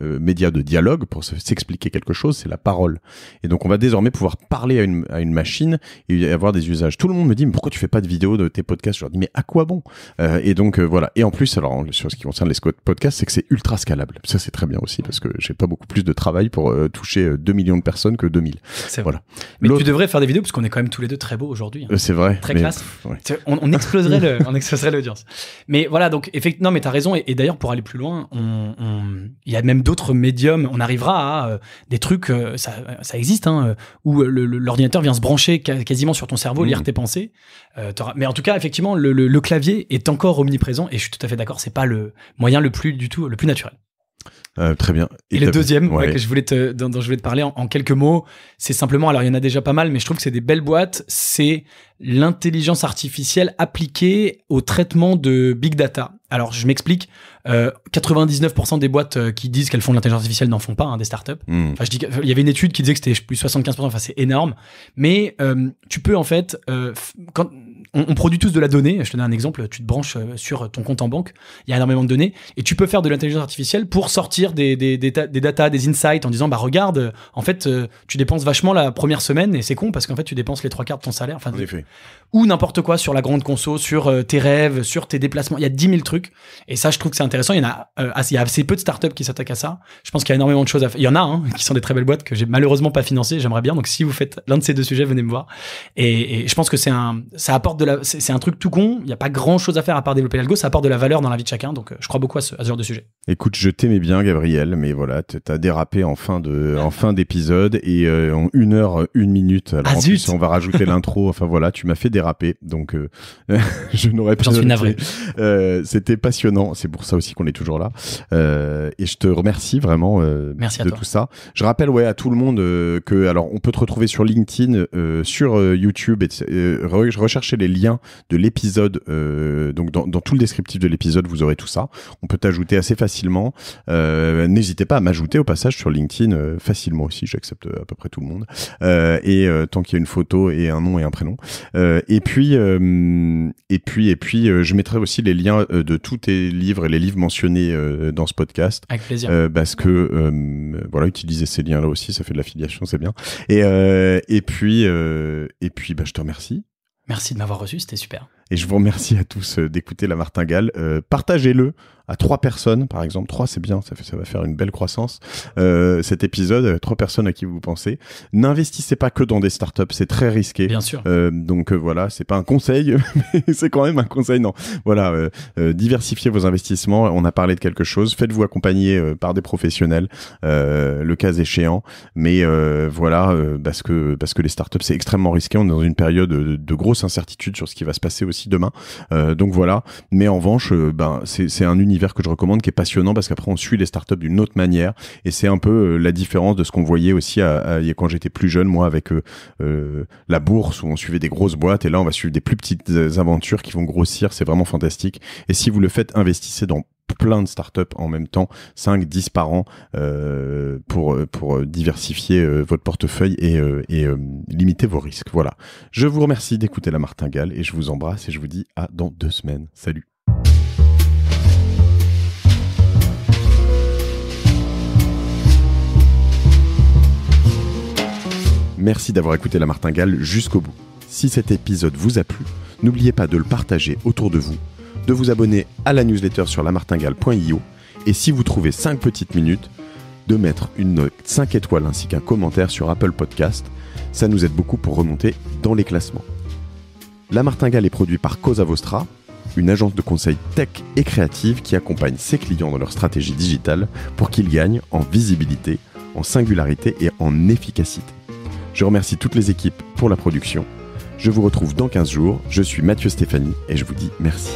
média de dialogue pour s'expliquer quelque chose, c'est la parole. Et donc, on va désormais pouvoir parler à une machine et avoir des usages. Tout le monde me dit, mais pourquoi tu fais pas de vidéo de tes podcasts? Je leur dis, mais à quoi bon? Et donc, voilà. Et en plus, alors, sur ce qui concerne les podcasts, c'est que c'est ultra scalable. Ça, c'est très bien aussi parce que j'ai pas beaucoup plus de travail pour toucher 2 millions de personnes que 2000. C'est vrai. Voilà. Mais tu devrais faire des vidéos parce qu'on est quand même tous les deux très beaux aujourd'hui. C'est vrai. Très classe. Ouais. On exploserait l'audience. Mais voilà, donc effectivement, non, mais t'as raison. Et d'ailleurs, pour aller plus loin, il y a même d'autres médiums. On arrivera à des trucs, ça existe, où l'ordinateur vient se brancher quasiment sur ton cerveau, lire tes pensées. Mais en tout cas, effectivement, le clavier est encore omniprésent. Et je suis tout à fait d'accord. C'est pas le moyen le plus naturel. Très bien. Et le deuxième dont je voulais te parler en quelques mots, c'est simplement, alors il y en a déjà pas mal, mais je trouve que c'est des belles boîtes, c'est l'intelligence artificielle appliquée au traitement de big data. Alors je m'explique, 99% des boîtes qui disent qu'elles font de l'intelligence artificielle n'en font pas, des startups. Enfin, je dis qu'il y avait une étude qui disait que c'était plus 75%, enfin c'est énorme. Mais tu peux en fait, quand on produit tous de la donnée, je te donne un exemple, tu te branches sur ton compte en banque, il y a énormément de données, et tu peux faire de l'intelligence artificielle pour sortir des data, des insights en disant, bah regarde, en fait, tu dépenses vachement la première semaine, et c'est con parce qu'en fait, tu dépenses les 3/4 de ton salaire. Enfin, en effet. Ou n'importe quoi sur la grande conso, sur tes rêves, sur tes déplacements. Il y a 10 000 trucs. Et ça, je trouve que c'est intéressant. Il y a assez peu de startups qui s'attaquent à ça. Je pense qu'il y a énormément de choses à faire. Il y en a, qui sont des très belles boîtes que j'ai malheureusement pas financées. J'aimerais bien. Donc, si vous faites l'un de ces deux sujets, venez me voir. Et je pense que ça apporte c'est un truc tout con. Il n'y a pas grand chose à faire à part développer l'algo. Ça apporte de la valeur dans la vie de chacun. Donc, je crois beaucoup à ce genre de sujet. Écoute, je t'aimais bien, Gabriel, mais voilà, t'as dérapé en fin d'épisode et en 1 heure, 1 minute. Alors, en plus, on va rajouter l'intro. Enfin, voilà, tu m'as fait déraper. Donc, je n'aurais pas. J'en suis navré. C'était passionnant. C'est pour ça aussi qu'on est toujours là. Et je te remercie vraiment Merci de tout ça. Je rappelle à tout le monde que alors on peut te retrouver sur LinkedIn, sur YouTube, rechercher les liens de l'épisode. Donc dans tout le descriptif de l'épisode, vous aurez tout ça. On peut t'ajouter assez facilement. N'hésitez pas à m'ajouter au passage sur LinkedIn facilement aussi. J'accepte à peu près tout le monde. Et tant qu'il y a une photo et un nom et un prénom. Et puis, je mettrai aussi les liens de tous tes livres et les livres mentionnés dans ce podcast. Avec plaisir. Parce que, utiliser ces liens-là aussi, ça fait de l'affiliation, c'est bien. Et puis, je te remercie. Merci de m'avoir reçu, c'était super. Et je vous remercie à tous d'écouter La Martingale. Partagez-le à 3 personnes, par exemple. 3, c'est bien, ça va faire une belle croissance. Cet épisode, 3 personnes à qui vous pensez. N'investissez pas que dans des startups, c'est très risqué. Bien sûr. Donc voilà, c'est pas un conseil, mais c'est quand même un conseil. Non, voilà, diversifiez vos investissements. On a parlé de quelque chose. Faites-vous accompagner par des professionnels, le cas échéant. Mais parce que les startups, c'est extrêmement risqué. On est dans une période de grosse incertitude sur ce qui va se passer aussi aussi demain. Donc voilà. Mais en revanche, c'est un univers que je recommande qui est passionnant parce qu'après on suit les startups d'une autre manière et c'est un peu la différence de ce qu'on voyait aussi quand j'étais plus jeune, moi, avec la bourse où on suivait des grosses boîtes et là on va suivre des plus petites aventures qui vont grossir. C'est vraiment fantastique. Et si vous le faites, investissez dans plein de startups en même temps, 5-10 par an, pour diversifier votre portefeuille et limiter vos risques. Voilà. Je vous remercie d'écouter La Martingale et je vous embrasse et je vous dis à dans 2 semaines. Salut. Merci d'avoir écouté La Martingale jusqu'au bout. Si cet épisode vous a plu, n'oubliez pas de le partager autour de vous, de vous abonner à la newsletter sur lamartingale.io et si vous trouvez 5 petites minutes, de mettre une note 5 étoiles ainsi qu'un commentaire sur Apple Podcast. Ça nous aide beaucoup pour remonter dans les classements. La Martingale est produit par Cosa Vostra, une agence de conseil tech et créative qui accompagne ses clients dans leur stratégie digitale pour qu'ils gagnent en visibilité, en singularité et en efficacité. Je remercie toutes les équipes pour la production. Je vous retrouve dans 15 jours. Je suis Mathieu Stéphanie et je vous dis merci.